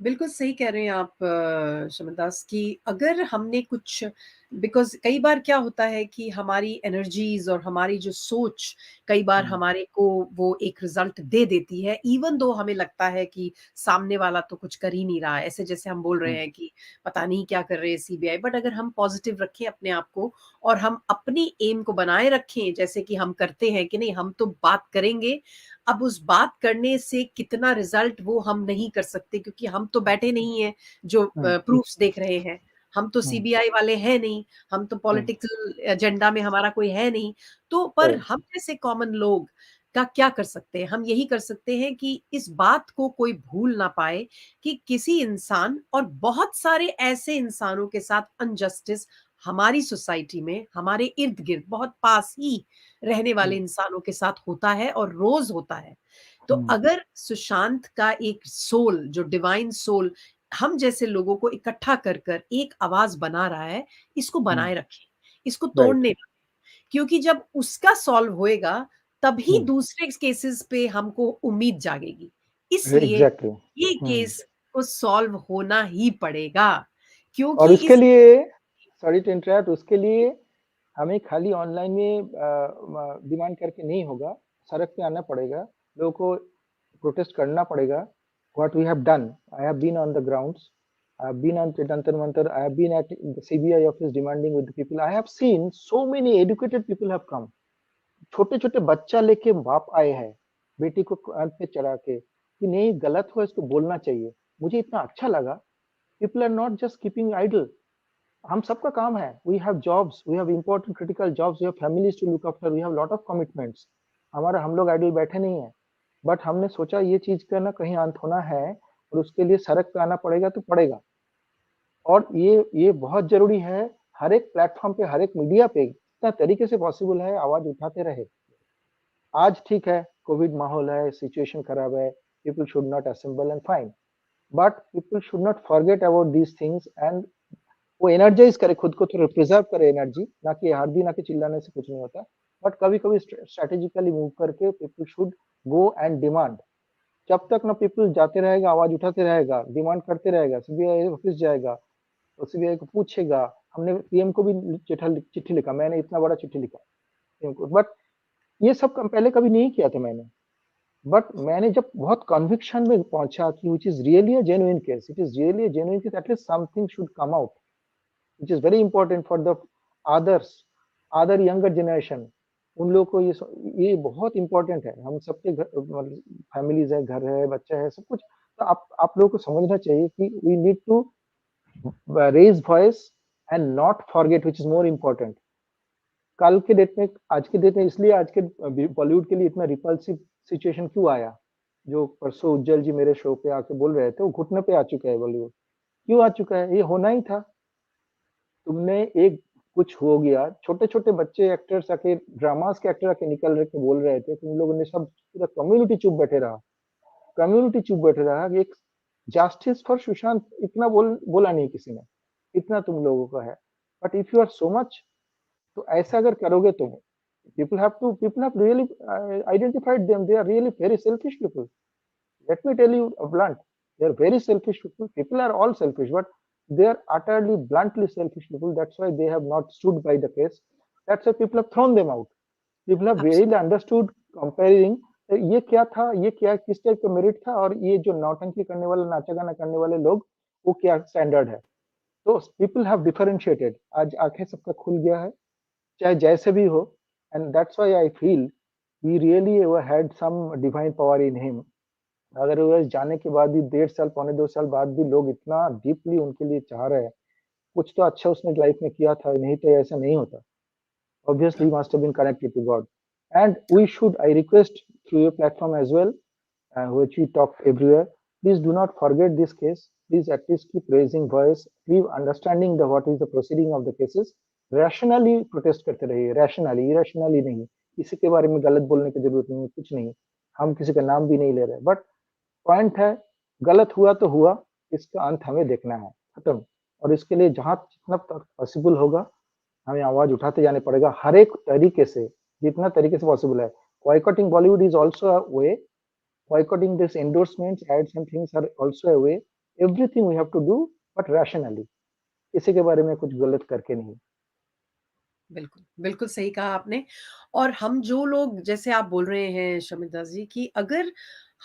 बिल्कुल सही कह रहे हैं आप शमनदास कि अगर हमने कुछ बिकॉज़ कई बार क्या होता है कि हमारी एनर्जीज़ और हमारी जो सोच कई बार Hmm. हमारे को वो एक रिज़ल्ट दे देती है, इवन दो हमें लगता है कि सामने वाला तो कुछ कर ही नहीं रहा है। ऐसे जैसे हम बोल रहे Hmm. हैं कि पता नहीं क्या कर रहे हैं सीबीआई, बट अगर हम पॉज़िटिव रखें अपने आप को और हम अपनी एम को बनाए रखें, जैसे कि हम करते हैं कि नहीं हम तो बात करेंगे, अब उस बात करने से कितना रिजल्ट वो हम नहीं कर सकते क्योंकि हम तो बैठे नहीं हैं जो Hmm. प्रूफ्स देख रहे हैं। हम तो Hmm. सीबीआई वाले हैं नहीं, हम तो Hmm. पॉलिटिकल एजेंडा में हमारा कोई है नहीं। तो पर Right. हम जैसे कॉमन लोग का क्या कर सकते हैं? हम यही कर सकते हैं कि इस बात को कोई भूल ना पाए कि किसी इंसान और बहुत सारे ऐसे इंसानों के साथ अनजस्टिस हमारी सोसाइटी में, हमारे इर्द-गिर्द बहुत पास ही रहने वाले Hmm. इंसानों के साथ होता है और रोज होता है। तो Hmm. अगर सुशांत का एक सोल जो डिवाइन सोल हम जैसे लोगों को इकट्ठा कर कर एक आवाज बना रहा है, इसको Hmm. बनाए रखें, इसको Right. तोड़ने क्योंकि जब उसका सॉल्व होएगा तभी हम्म, दूसरे केसेस पे हमको उम्मीद जागेगी। इसलिए एग्जैक्टली। ये हम्म। केस को सॉल्व होना ही पड़ेगा, और क्योंकि उसके इस लिए, सॉरी टू इंटरप्ट, उसके लिए हमें खाली ऑनलाइन में डिमांड करके नहीं होगा, सड़क पे आना पड़ेगा, लोगों को प्रोटेस्ट करना पड़ेगा। What we have done, I have been on the grounds, I have been on Jantar Mantar, I have been at the CBI office demanding with people, I have seen so many educated people have come, छोटे छोटे बच्चा लेके बाप आए हैं बेटी को कांध पे चढ़ा के कि नहीं गलत हुआ इसको बोलना चाहिए। मुझे इतना अच्छा लगा, people are not just keeping idle. हम सबका काम है, we have jobs, we have important critical jobs, we have families to look after, we have lot of commitments. हमारा हम लोग आइडल बैठे नहीं है, बट हमने सोचा ये चीज का ना कहीं अंत होना है और उसके लिए सड़क पे आना पड़ेगा तो पड़ेगा। और ये बहुत जरूरी है, हर एक प्लेटफॉर्म पे, हर एक मीडिया पे जितना तरीके से पॉसिबल है आवाज उठाते रहे। आज ठीक है, कोविड माहौल है, सिचुएशन खराब है, people should not assemble and fine, but people should not forget about these things and वो एनर्जाइज करे खुद को, थोड़ा प्रिजर्व करे एनर्जी, ना कि हर दिन आके चिल्लाने से कुछ नहीं होता, बट कभी कभी स्ट्रेटेजिकली मूव करके people should go and demand. जब तक ना पीपल जाते रहेगा, आवाज उठाते रहेगा, डिमांड करते रहेगा, सीबीआई ऑफिस जाएगा तो सीबीआई को पूछेगा। हमने पीएम को भी चिट्ठी लिखा, मैंने इतना बड़ा चिट्ठी लिखा पीएम को, बट ये सब पहले कभी नहीं किया था मैंने। बट मैंने जब बहुत कन्विक्शन में पहुंचा कि which is really a genuine case, it is really a genuine case, at least something should come out, which is very important for the others, other younger generation। उन लोगों को ये बहुत इंपॉर्टेंट है, हम सबके घर फैमिलीज है, घर है, बच्चा है, सब कुछ। तो आप लोगों को समझना चाहिए कि we need to raise voice and not forget which is more important. कल के डेट में, आज के डेट में, इसलिए आज के बॉलीवुड के लिए इतना रिपल्सिव सिचुएशन क्यों आया, जो परसों उज्जवल जी मेरे शो पे आके बोल रहे थे, वो घुटने पे आ चुका है बॉलीवुड। क्यों आ चुका है, ये होना ही था। तुमने एक कुछ हो गया, छोटे छोटे बच्चे एक्टर्स आके, ड्रामास के एक्टर आके निकल रहे के बोल रहे थे, तुम लोगों ने सब पूरा कम्युनिटी चुप बैठे रहा, कम्युनिटी चुप बैठे रहा। एक जस्टिस फॉर सुशांत इतना बोला नहीं किसी ने, इतना तुम लोगों का है। But if you are so much, तो ऐसा अगर करोगे तुम, people have really identified them, they are really very selfish people. Let me tell you blunt, they are very selfish people. People are all selfish, but they are utterly bluntly selfish people. That's why they have not stood by the case. That's why people have thrown them out. People have really understood comparing ये क्या था, ये क्या किस type का merit था, और ये जो नौटंकी करने वाले, नाचा गाना करने वाले लोग, वो क्या स्टैंडर्ड है। तो पीपल हैव डिफरेंशिएटेड, आज आंखें सबका खुल गया है, चाहे जैसे भी हो। And that's why I feel we really had some divine power in him. अगर वो जाने के बाद भी 1.5 साल, पौने 2 साल बाद भी लोग इतना डीपली उनके लिए चाह रहे हैं, कुछ तो अच्छा उसने लाइफ में किया था, नहीं तो ऐसा नहीं होता। Obviously, he must have been connected to God. And we should, I request through your platform as well, which we talk everywhere, please do not forget this case. Please at least keep raising voice, keep understanding the what is the proceeding of the cases. Rationally protest करते रहिए, rationally, irrationally नहीं। किसी के बारे में गलत बोलने की जरूरत नहीं है, कुछ नहीं। हम किसी का नाम भी नहीं ले रहे, बट पॉइंट है, गलत हुआ तो हुआ, इसका अंत हमें देखना है, खत्म। और इसके लिए जहां जितना पॉसिबल होगा हमें आवाज उठाते जाने पड़ेगा, हर एक तरीके से, जितना तरीके से पॉसिबल है। Boycotting Bollywood is also a way, boycotting this endorsements ads and things are also a way. Everything we have to do, but rationally, किसी के बारे में कुछ गलत करके नहीं। बिल्कुल, बिल्कुल सही कहा आपने। और हम जो लोग, जैसे आप बोल रहे हैं शमित दास जी, कि अगर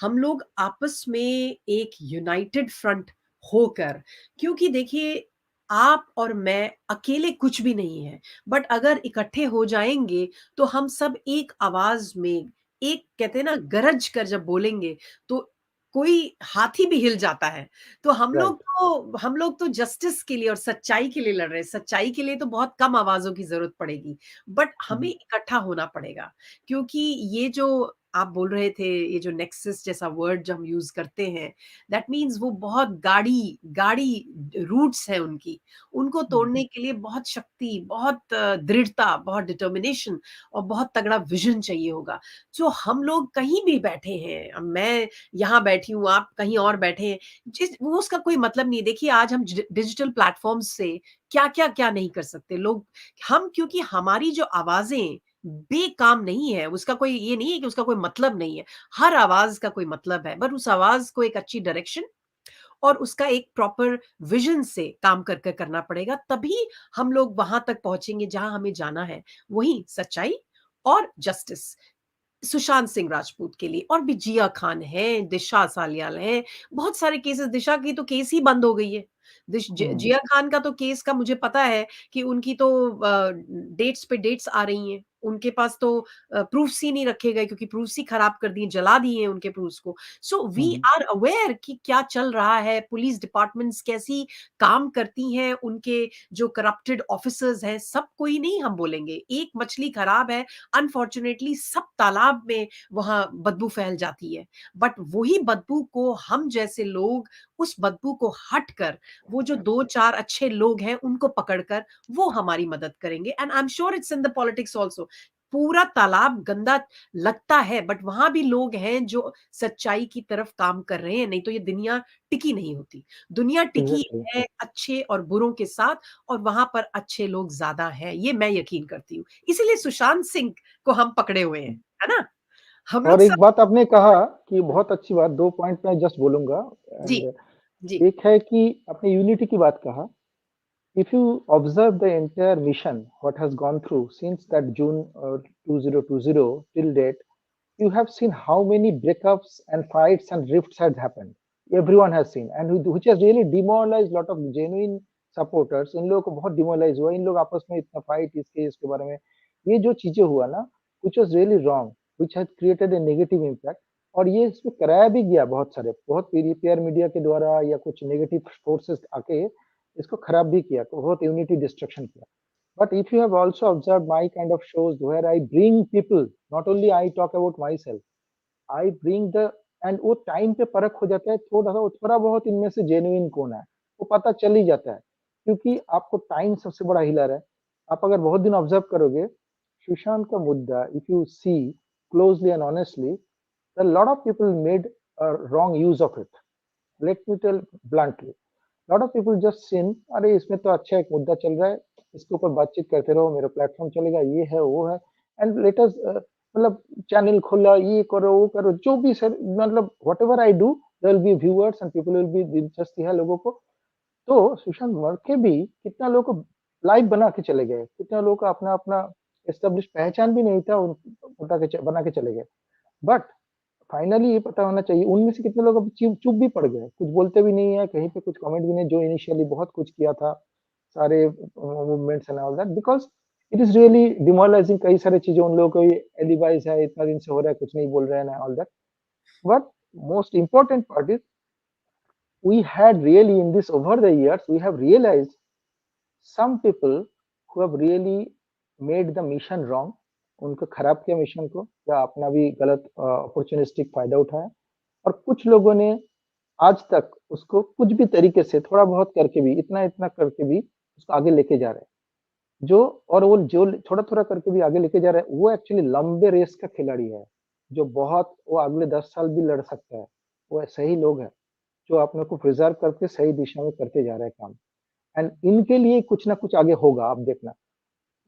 हम लोग आपस में एक यूनाइटेड फ्रंट होकर, क्योंकि देखिए आप और मैं अकेले कुछ भी नहीं है, बट अगर इकट्ठे हो जाएंगे तो हम सब एक आवाज में, एक कहते हैं ना गरज कर जब बोलेंगे, तो कोई हाथी भी हिल जाता है। तो राइट। हम लोग तो जस्टिस के लिए और सच्चाई के लिए लड़ रहे हैं। सच्चाई के लिए तो बहुत कम आवाजों की जरूरत पड़ेगी, बट हमें इकट्ठा होना पड़ेगा। क्योंकि ये जो आप बोल रहे थे, ये जो नेक्सस जैसा वर्ड जो हम यूज करते हैं, दैट मीन्स वो बहुत गाड़ी गाड़ी रूट्स है उनकी। उनको तोड़ने के लिए बहुत शक्ति, बहुत दृढ़ता, बहुत डिटर्मिनेशन और बहुत तगड़ा विजन चाहिए होगा। जो हम लोग कहीं भी बैठे हैं, अब मैं यहाँ बैठी हूँ, आप कहीं और बैठे हैं, जिस वो उसका कोई मतलब नहीं है। देखिए आज हम डिजिटल प्लेटफॉर्म्स से क्या क्या क्या नहीं कर सकते लोग। हम, क्योंकि हमारी जो आवाजें बेकाम नहीं है, उसका कोई ये नहीं है कि उसका कोई मतलब नहीं है। हर आवाज़ का कोई मतलब है, बट उस आवाज़ को एक अच्छी डायरेक्शन और उसका एक प्रॉपर विजन से काम कर कर करना पड़ेगा, तभी हम लोग वहां तक पहुंचेंगे जहां हमें जाना है, वही सच्चाई और जस्टिस। सुशांत सिंह राजपूत के लिए और भी जिया खान है, दिशा सालियाल है, बहुत सारे केसेस। दिशा की तो केस ही बंद हो गई है। हम्म, जिया खान का तो केस का मुझे पता है कि उनकी तो डेट्स पे डेट्स आ रही हैं, उनके पास तो प्रूफ्स ही नहीं रखे गए, क्योंकि प्रूफ्स ही खराब कर दिए, जला दिए उनके प्रूफ्स को। So we hmm, are aware कि क्या चल रहा है, पुलिस डिपार्टमेंट्स कैसी काम करती हैं, उनके जो करप्टेड ऑफिसर्स हैं, सब कोई नहीं हम बोलेंगे। एक मछली खराब है, अनफॉर्चुनेटली सब तालाब में वहां बदबू फैल जाती है, बट वही बदबू को हम जैसे लोग, उस बदबू को हटकर वो जो दो चार अच्छे लोग हैं उनको पकड़कर वो हमारी मदद करेंगे। And I am sure it's in the politics also. पूरा तालाब गंदा लगता है, बट वहां भी लोग हैं जो सच्चाई की तरफ काम कर रहे हैं, नहीं तो ये दुनिया टिकी नहीं होती। दुनिया टिकी एग्जैक्टली। है अच्छे और बुरों के साथ, और वहां पर अच्छे लोग ज्यादा हैं, ये मैं यकीन करती हूँ। इसीलिए सुशांत सिंह को हम पकड़े हुए हैं, है ना? हम लोग और सब। एक बात आपने कहा कि बहुत अच्छी बात, 2 पॉइंट मैं जस्ट बोलूँगा। जी। एंड जी। एक है कि आपने यूनिटी की बात कहा। If you observe the entire mission, what has gone through since that June 2020 till date, you have seen how many breakups and fights and rifts had happened. Everyone has seen, and which has really demoralized lot of genuine supporters. इन लोगों को बहुत demoralize हुआ, इन लोग आपस में इतना fight इसके बारे में, ये जो चीजें हुआ ना, which was really wrong, which has created a negative impact. और ये इसमें कराया भी गया, बहुत सारे, बहुत पीआर मीडिया के द्वारा या कुछ नेगेटिव फोर्सेस आके इसको खराब भी किया, तो बहुत यूनिटी डिस्ट्रक्शन किया. But if you have also observed my kind of shows where I bring people, not only I talk about myself, I bring the, and वो टाइम पे परख हो जाता है, थोड़ा बहुत इनमें से जेन्युइन कौन है, वो पता चल ही जाता है, क्योंकि आपको टाइम सबसे बड़ा हीलर है. आप अगर बहुत दिन ऑब्जर्व करोगे, सुशांत का मुद्दा, if you see closely and honestly, a lot of people made a wrong use of it. Let me tell bluntly, lot of people just seen, अरे इसमें तो अच्छा एक मुद्दा चल रहा है, इसके ऊपर बातचीत करते रहो, मेरा प्लेटफॉर्म चलेगा, ये है वो है, एंड लेट अस, मतलब चैनल खोला, ये करो वो करो, जो भी सर, मतलब whatever I do, there will be viewers and people will be दिलचस्पी है लोगों को. तो सुशांत मर के भी कितना लोगों को लाइव बना के चले गए, कितना लोगों का अपना अपना एस्टेब्लिश पहचान भी नहीं था, बना के चले गए. बट फाइनली ये पता होना चाहिए, उनमें से कितने लोग अब चुप चुप भी पड़ गए, कुछ बोलते भी नहीं है, कहीं पे कुछ कमेंट भी नहीं, जो इनिशियली बहुत कुछ किया था, सारे movements and all that, because it is really demoralising. कई सारी चीजें उन लोगों को एलिबाइज है, इतना दिन से हो रहा है, कुछ नहीं बोल रहे हैं all that. But most important part is, we had really in this over the years, we have realized some people who have really made the mission wrong, उनको खराब किया मिशन को, या अपना भी गलत अपॉर्चुनिस्टिक फायदा उठाया. और कुछ लोगों ने आज तक उसको कुछ भी तरीके से, थोड़ा बहुत करके भी, इतना इतना करके भी उसको आगे लेके जा रहे हैं. जो, और वो जो थोड़ा थोड़ा करके भी आगे लेके जा रहे हैं, वो एक्चुअली लंबे रेस का खिलाड़ी है, जो बहुत, वो अगले 10 साल भी लड़ सकता है. वो ऐसे ही लोग हैं जो अपने को प्रिजर्व करके सही दिशा में करते जा रहे हैं काम. एंड इनके लिए कुछ ना कुछ आगे होगा, आप देखना.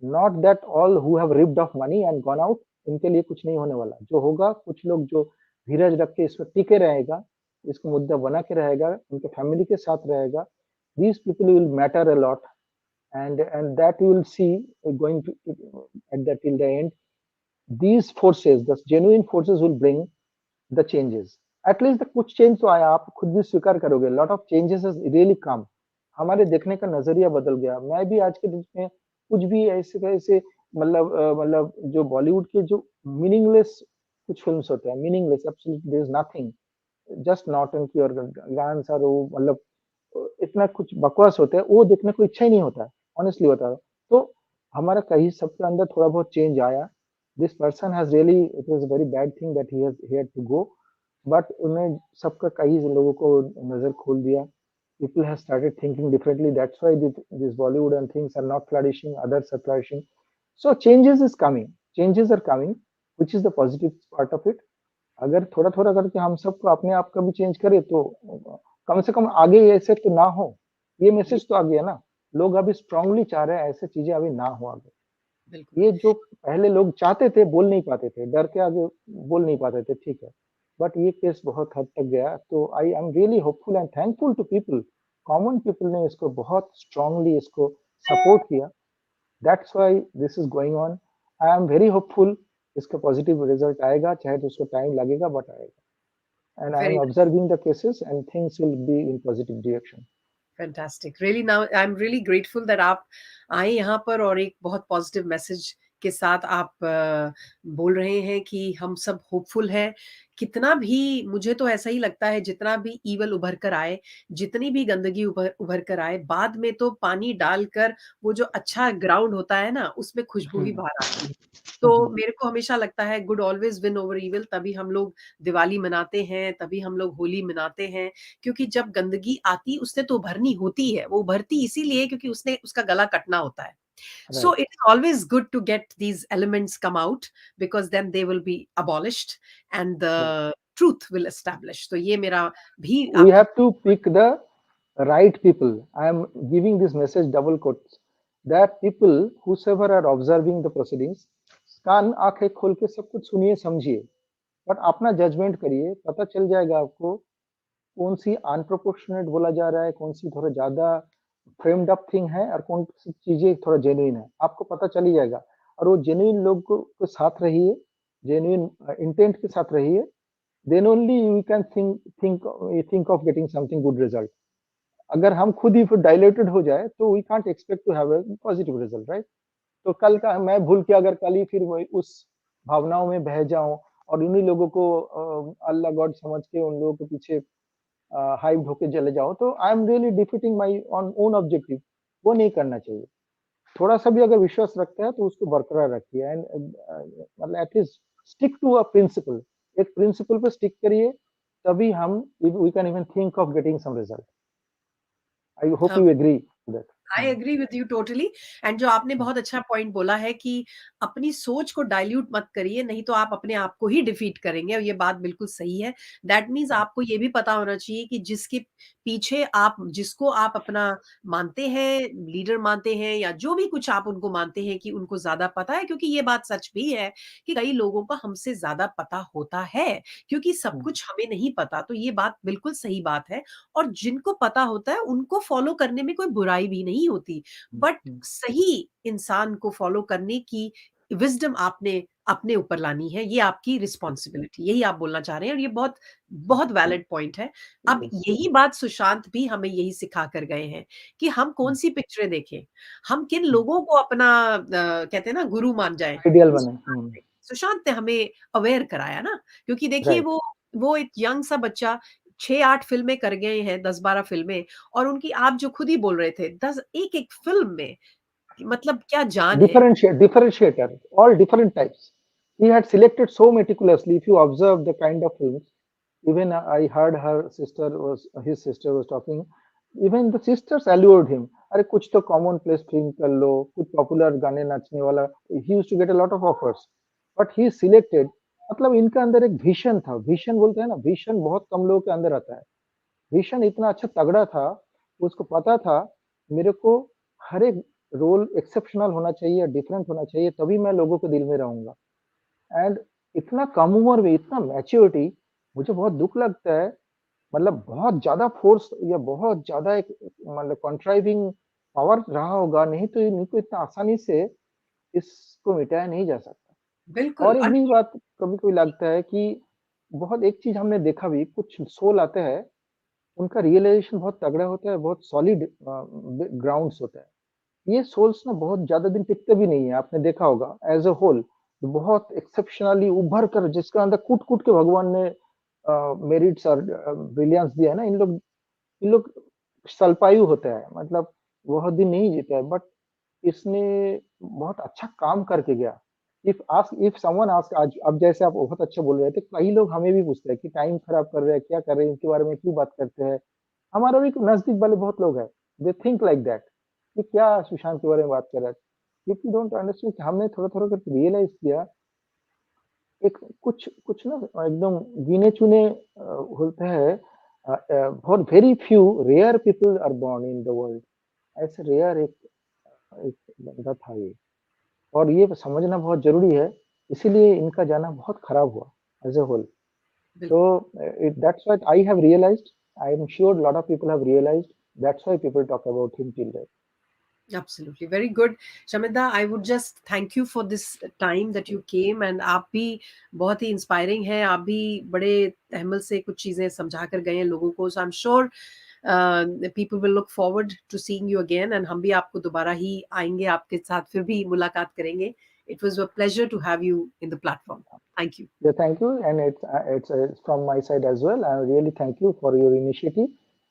Not that all who have ripped off money and gone out, इनके लिए कुछ नहीं होने वाला. जो होगा, कुछ लोग जो धीरज रख के इसमें टिके रहेगा, इसको मुद्दा बना के रहेगा, उनके फैमिली के साथ रहेगा, these people will matter a lot. And that you will see, going to at the till the end, these forces, the genuine forces, will bring the changes. At least कुछ चेंज तो आया, आप खुद भी स्वीकार करोगे, lot of changes is really come. हमारे देखने का नजरिया बदल गया. मैं भी आज के दिन में कुछ भी ऐसे कैसे, मतलब जो बॉलीवुड के जो मीनिंगलेस कुछ फिल्म्स होते हैं, meaningless, absolutely there is nothing, just नॉटंकी और डांस, और वो मतलब इतना कुछ बकवास होता है, वो देखने को इच्छा ही नहीं होता है, ऑनेस्टली बता रहा हूँ. तो हमारा कहीं सबके अंदर थोड़ा बहुत चेंज आया. This person has really, it was very bad thing that he had to go, but उन्हें सबका कई लोगों को नजर खोल दिया. People have started thinking differently. That's why this Bollywood and things are not flourishing. Others are flourishing. So changes is coming. Changes are coming, which is the positive part of it. अगर थोड़ा थोड़ा करके हम सबको अपने आप का भी चेंज करें, तो कम से कम आगे ऐसे तो ना हो. ये मैसेज तो आ गया ना, लोग अभी स्ट्रांगली चाह रहे हैं ऐसे चीजें अभी ना हो आगे. बिल्कुल। ये जो पहले लोग चाहते थे, बोल नहीं पाते थे, डर के आगे बोल नहीं पाते थे, ठीक है, बट ये केस बहुत हद तक गया, तो I am really hopeful and thankful to people, common people ने इसको बहुत स्ट्रांगली इसको सपोर्ट किया, that's why this is going on, I am very hopeful, इसका पॉजिटिव रिजल्ट आएगा, चाहे तो उसको टाइम लगेगा, बट आएगा, and I am very observing the cases and things will be in positive direction. Fantastic, really now I am really grateful that आप आए यहाँ पर और एक बहुत पॉजिटिव मैसेज के साथ आप बोल रहे हैं कि हम सब होपफुल हैं। कितना भी, मुझे तो ऐसा ही लगता है, जितना भी ईवल उभर कर आए, जितनी भी गंदगी उभर उभर कर आए, बाद में तो पानी डालकर वो जो अच्छा ग्राउंड होता है ना, उसमें खुशबू ही बाहर आती है। तो मेरे को हमेशा लगता है good always win over evil, तभी हम लोग दिवाली मनाते हैं, तभी हम लोग होली मनाते हैं, क्योंकि जब गंदगी आती उससे तो उभरनी होती है, वो उभरती इसीलिए क्योंकि उसने उसका गला कटना होता है। So right, it is always good to get these elements come out because then they will be abolished and the right, truth will establish. तो ये मेरा भी we आपकी have to pick the right people. I am giving this message double quotes, that people whosoever are observing the proceedings, कान आंखें खोल के सब कुछ सुनिए समझिए, बट अपना जजमेंट करिए, पता चल जाएगा आपको कौन सी अनप्रोपोर्शनेट बोला जा रहा है, कौन सी थोड़ा ज्यादा फ्रेम्ड अप थिंग है, और कौन सी चीजें थोड़ा जेन्युइन है, आपको पता चल ही जाएगा, और वो जेन्युइन लोग को साथ रहिए, जेन्युइन इंटेंट के साथ रहिए, then only we can think of getting something good result. अगर हम खुद ही फिर डायलेटेड हो जाए तो we can't expect to have a positive result, right? तो कल का मैं भूल के अगर कल ही फिर वही उस भावनाओं में बह जाऊं और उन्हीं लोगों को अल्लाह गॉड समझ के उन लोगों के पीछे हाइप होके चले जाओ, तो I am really defeating my on own objective, वो नहीं करना चाहिए। थोड़ा सा भी अगर विश्वास रखते हैं तो उसको बरकरार रखिए, एंड मतलब at least stick to a principle, एक प्रिंसिपल पे स्टिक करिए, तभी हम we can even think of getting some result. I hope हाँ, you agree that. I agree with you totally. And जो आपने बहुत अच्छा पॉइंट बोला है कि अपनी सोच को डाइल्यूट मत करिए, नहीं तो आप अपने आप को ही डिफीट करेंगे, और ये बात बिल्कुल सही है। दैट मीन्स आपको ये भी पता होना चाहिए कि जिसके पीछे आप, जिसको आप अपना मानते हैं, लीडर मानते हैं, या जो भी कुछ आप उनको मानते हैं कि उनको ज्यादा पता है, क्योंकि ये बात सच भी है कि कई लोगों को हमसे ज्यादा पता होता है, क्योंकि सब कुछ हमें नहीं पता। तो ये बात बिल्कुल सही बात है। और जिनको पता होता है उनको फॉलो करने में कोई बुराई भी नहीं होती, बट सही इंसान को फॉलो करने की विजडम आपने अपने ऊपर लानी है, ये आपकी रिस्पॉन्सिबिलिटी, यही आप बोलना चाह रहे हैं, और ये बहुत बहुत वैलिड पॉइंट है। अब यस, यही बात सुशांत भी हमें यही सिखा कर गए हैं कि हम कौन सी पिक्चरें देखें, हम किन लोगों को अपना कहते हैं ना गुरु मान जाए। आइडियल ये बने। सुशांत ने हमें अवेयर कराया ना, क्योंकि देखिए राइट, वो एक यंग सा बच्चा 6-8 फिल्में कर गए हैं, 10-12 फिल्में, और उनकी, आप जो खुद ही बोल रहे थे, 10 एक-एक फिल्म में मतलब क्या जान है। differentiator, all different types. He had selected so meticulously. If you observe the kind of films, even I heard his sister was talking. Even the sisters allured him. अरे कुछ तो commonplace film कर लो, कुछ popular गाने नाचने वाला. He used to get a lot of offers, but he selected. मतलब इनका अंदर एक विजन था, विजन बोलते हैं ना, विजन बहुत कम लोगों के अंदर आता है। विशन इतना अच्छा तगड़ा था, उसको पता था मेरे को हर एक रोल एक्सेप्शनल होना चाहिए, डिफरेंट होना चाहिए, तभी मैं लोगों के दिल में रहूंगा। एंड इतना कम उम्र में इतना मैच्योरिटी, मुझे बहुत दुख लगता है। मतलब बहुत ज्यादा फोर्स या बहुत ज्यादा एक मतलब कंट्राइविंग पावर रहा होगा, नहीं तो इनको इतना आसानी से इसको मिटाया नहीं जा सकता। बिल्कुल। और एक और भी बात कभी कभी लगता है कि बहुत एक चीज हमने देखा भी, कुछ सोल आते हैं, उनका रियलाइजेशन बहुत तगड़ा होता है, बहुत सॉलिड ग्राउंड्स होता है। ये सोल्स ना बहुत ज्यादा दिन टिकते भी नहीं है, आपने देखा होगा एज अ होल, बहुत एक्सेप्शनली उभर कर जिसका अंदर कूट कूट के भगवान ने मेरिट्स और ब्रिलियंस दिया है ना, इन लोग सल्पायु होता है, मतलब बहुत दिन नहीं जीता है, बट इसने बहुत अच्छा काम करके गया। इफ समवन आस्क, आज अब जैसे आप बहुत अच्छा बोल रहे थे, कई लोग हमें भी पूछते हैं कि टाइम खराब कर रहे हैं, क्या कर रहे हैं, इनके बारे में क्यों बात करते हैं। हमारा भी नजदीक वाले बहुत लोग हैं, दे थिंक लाइक दैट, कि क्या सुशांत के बारे में बात कर रहा है। इफ यू डोंट अंडरस्टैंड, हमने थोड़ा थोड़ा करके रियलाइज किया, एक कुछ कुछ ना एकदम गिने चुने होते हैं, बहुत very few rare people are born in the world, ऐसे रेयर एक एक बंदा था ये। और ये समझना बहुत ज़रूरी है, इसीलिए इनका जाना बहुत खराब हुआ एज़ अ होल। So बिल्कुल। that's what I have realized. I am sure a lot of people have realized. That's why people talk about him till date. Absolutely. Very good. Shamida, I would just thank you for this time that you came, and आप भी बहुत ही inspiring हैं, आप भी बड़े तहमल से कुछ चीज़ें समझा कर गए हैं लोगों को, so I'm sure people will look forward to seeing you again, and हम भी आपको दोबारा ही आएंगे, आपके साथ फिर भी मुलाकात करेंगे. It was a pleasure to have you in the platform. Thank you. Yeah, thank you, and it's from my side as well. I really thank you for your initiative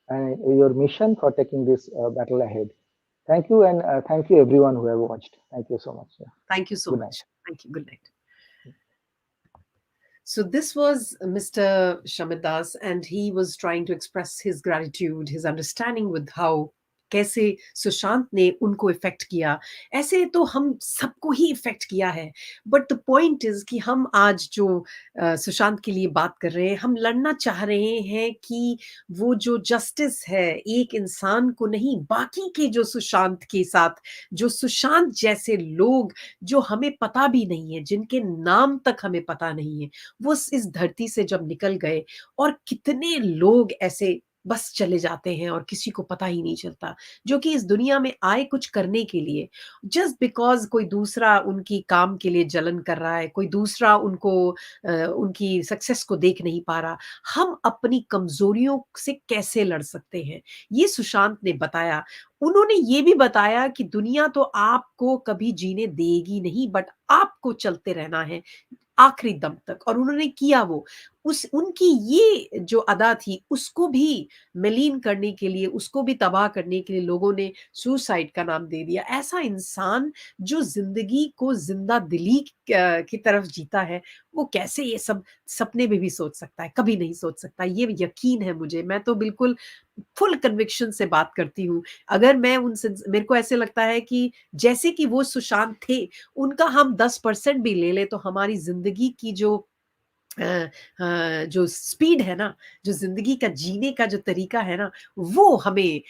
and your mission for taking this battle ahead. Thank you, and thank you everyone who have watched. Thank you so much. Yeah. Thank you so Good night. much. Thank you. Good night. So this was Mr. Shamidas, and he was trying to express his gratitude, his understanding with how कैसे सुशांत ने उनको effect किया. ऐसे तो हम सबको ही effect किया है, बट द पॉइंट इज कि हम आज जो सुशांत के लिए बात कर रहे हैं, हम लड़ना चाह रहे हैं कि वो जो जस्टिस है एक इंसान को नहीं, बाकी के जो सुशांत के साथ, जो सुशांत जैसे लोग जो हमें पता भी नहीं है, जिनके नाम तक हमें पता नहीं है, वो इस धरती से जब निकल गए, और कितने लोग ऐसे बस चले जाते हैं और किसी को पता ही नहीं चलता, जो कि इस दुनिया में आए कुछ करने के लिए, जस्ट बिकॉज कोई दूसरा उनकी काम के लिए जलन कर रहा है, कोई दूसरा उनको उनकी सक्सेस को देख नहीं पा रहा. हम अपनी कमजोरियों से कैसे लड़ सकते हैं, ये सुशांत ने बताया. उन्होंने ये भी बताया कि दुनिया तो आपको कभी जीने देगी नहीं, बट आपको चलते रहना है आखिरी दम तक, और उन्होंने किया वो. उस उनकी ये जो अदा थी उसको भी मलीन करने के लिए, उसको भी तबाह करने के लिए लोगों ने सुसाइड का नाम दे दिया. ऐसा इंसान जो जिंदगी को जिंदा दिली की तरफ जीता है, वो कैसे ये सब सपने में भी सोच सकता है? कभी नहीं सोच सकता. ये यकीन है मुझे, मैं तो बिल्कुल फुल कन्विक्शन से बात करती हूँ. अगर मैं उनसे, मेरे को ऐसे लगता है कि जैसे कि वो सुशांत थे, उनका हम 10% भी ले ले तो हमारी जिंदगी की अ, जो स्पीड है ना, जो जिंदगी का जीने का जो तरीका है ना, वो हमें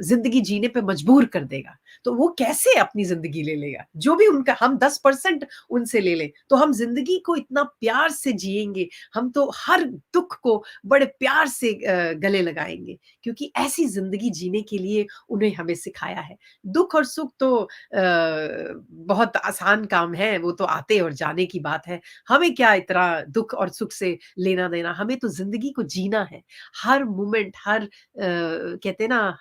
जिंदगी जीने पे मजबूर कर देगा. तो वो कैसे अपनी जिंदगी ले लेगा? जो भी उनका हम 10% उनसे ले लें, तो हम जिंदगी को इतना प्यार से जिएंगे, हम तो हर दुख को बड़े प्यार से गले लगाएंगे, क्योंकि ऐसी जिंदगी जीने के लिए उन्हें हमें सिखाया है. दुख और सुख तो बहुत आसान काम है, वो तो आते और जाने की बात है. हमें क्या इतना दुख और सुख से लेना देना, हमें तो जिंदगी को जीना है. हर मोमेंट, हर कहते हैं ना,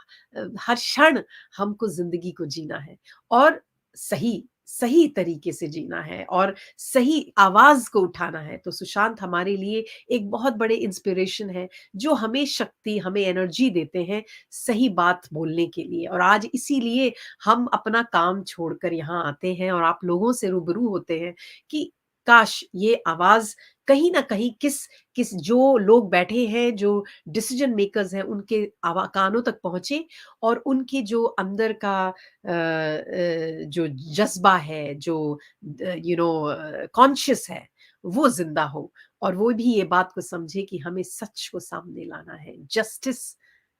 हर क्षण हमको जिंदगी को जीना है, और सही सही तरीके से जीना है, और सही आवाज को उठाना है. तो सुशांत हमारे लिए एक बहुत बड़े इंस्पिरेशन है, जो हमें शक्ति, हमें एनर्जी देते हैं सही बात बोलने के लिए. और आज इसीलिए हम अपना काम छोड़कर यहाँ आते हैं और आप लोगों से रूबरू होते हैं कि काश ये आवाज कहीं ना कहीं किस किस जो लोग बैठे हैं, जो डिसीजन मेकर्स हैं, उनके कानों तक पहुंचे, और उनके जो अंदर का जो जज्बा है, जो कॉन्शियस है, वो जिंदा हो, और वो भी ये बात को समझे कि हमें सच को सामने लाना है. जस्टिस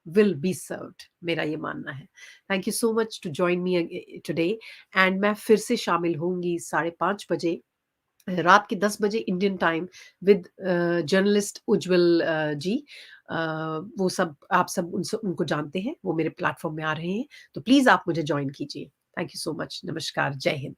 विल बी सर्व्ड, मेरा ये मानना है. Thank you so much to join me today. And मैं फिर से शामिल होंगी 5:30 बजे, रात के 10 बजे इंडियन टाइम, विद जर्नलिस्ट उज्जवल जी. अ, वो सब आप सब उनको जानते हैं, वो मेरे प्लेटफॉर्म में आ रहे हैं, तो प्लीज आप मुझे ज्वाइन कीजिए. Thank you so much. नमस्कार. जय हिंद.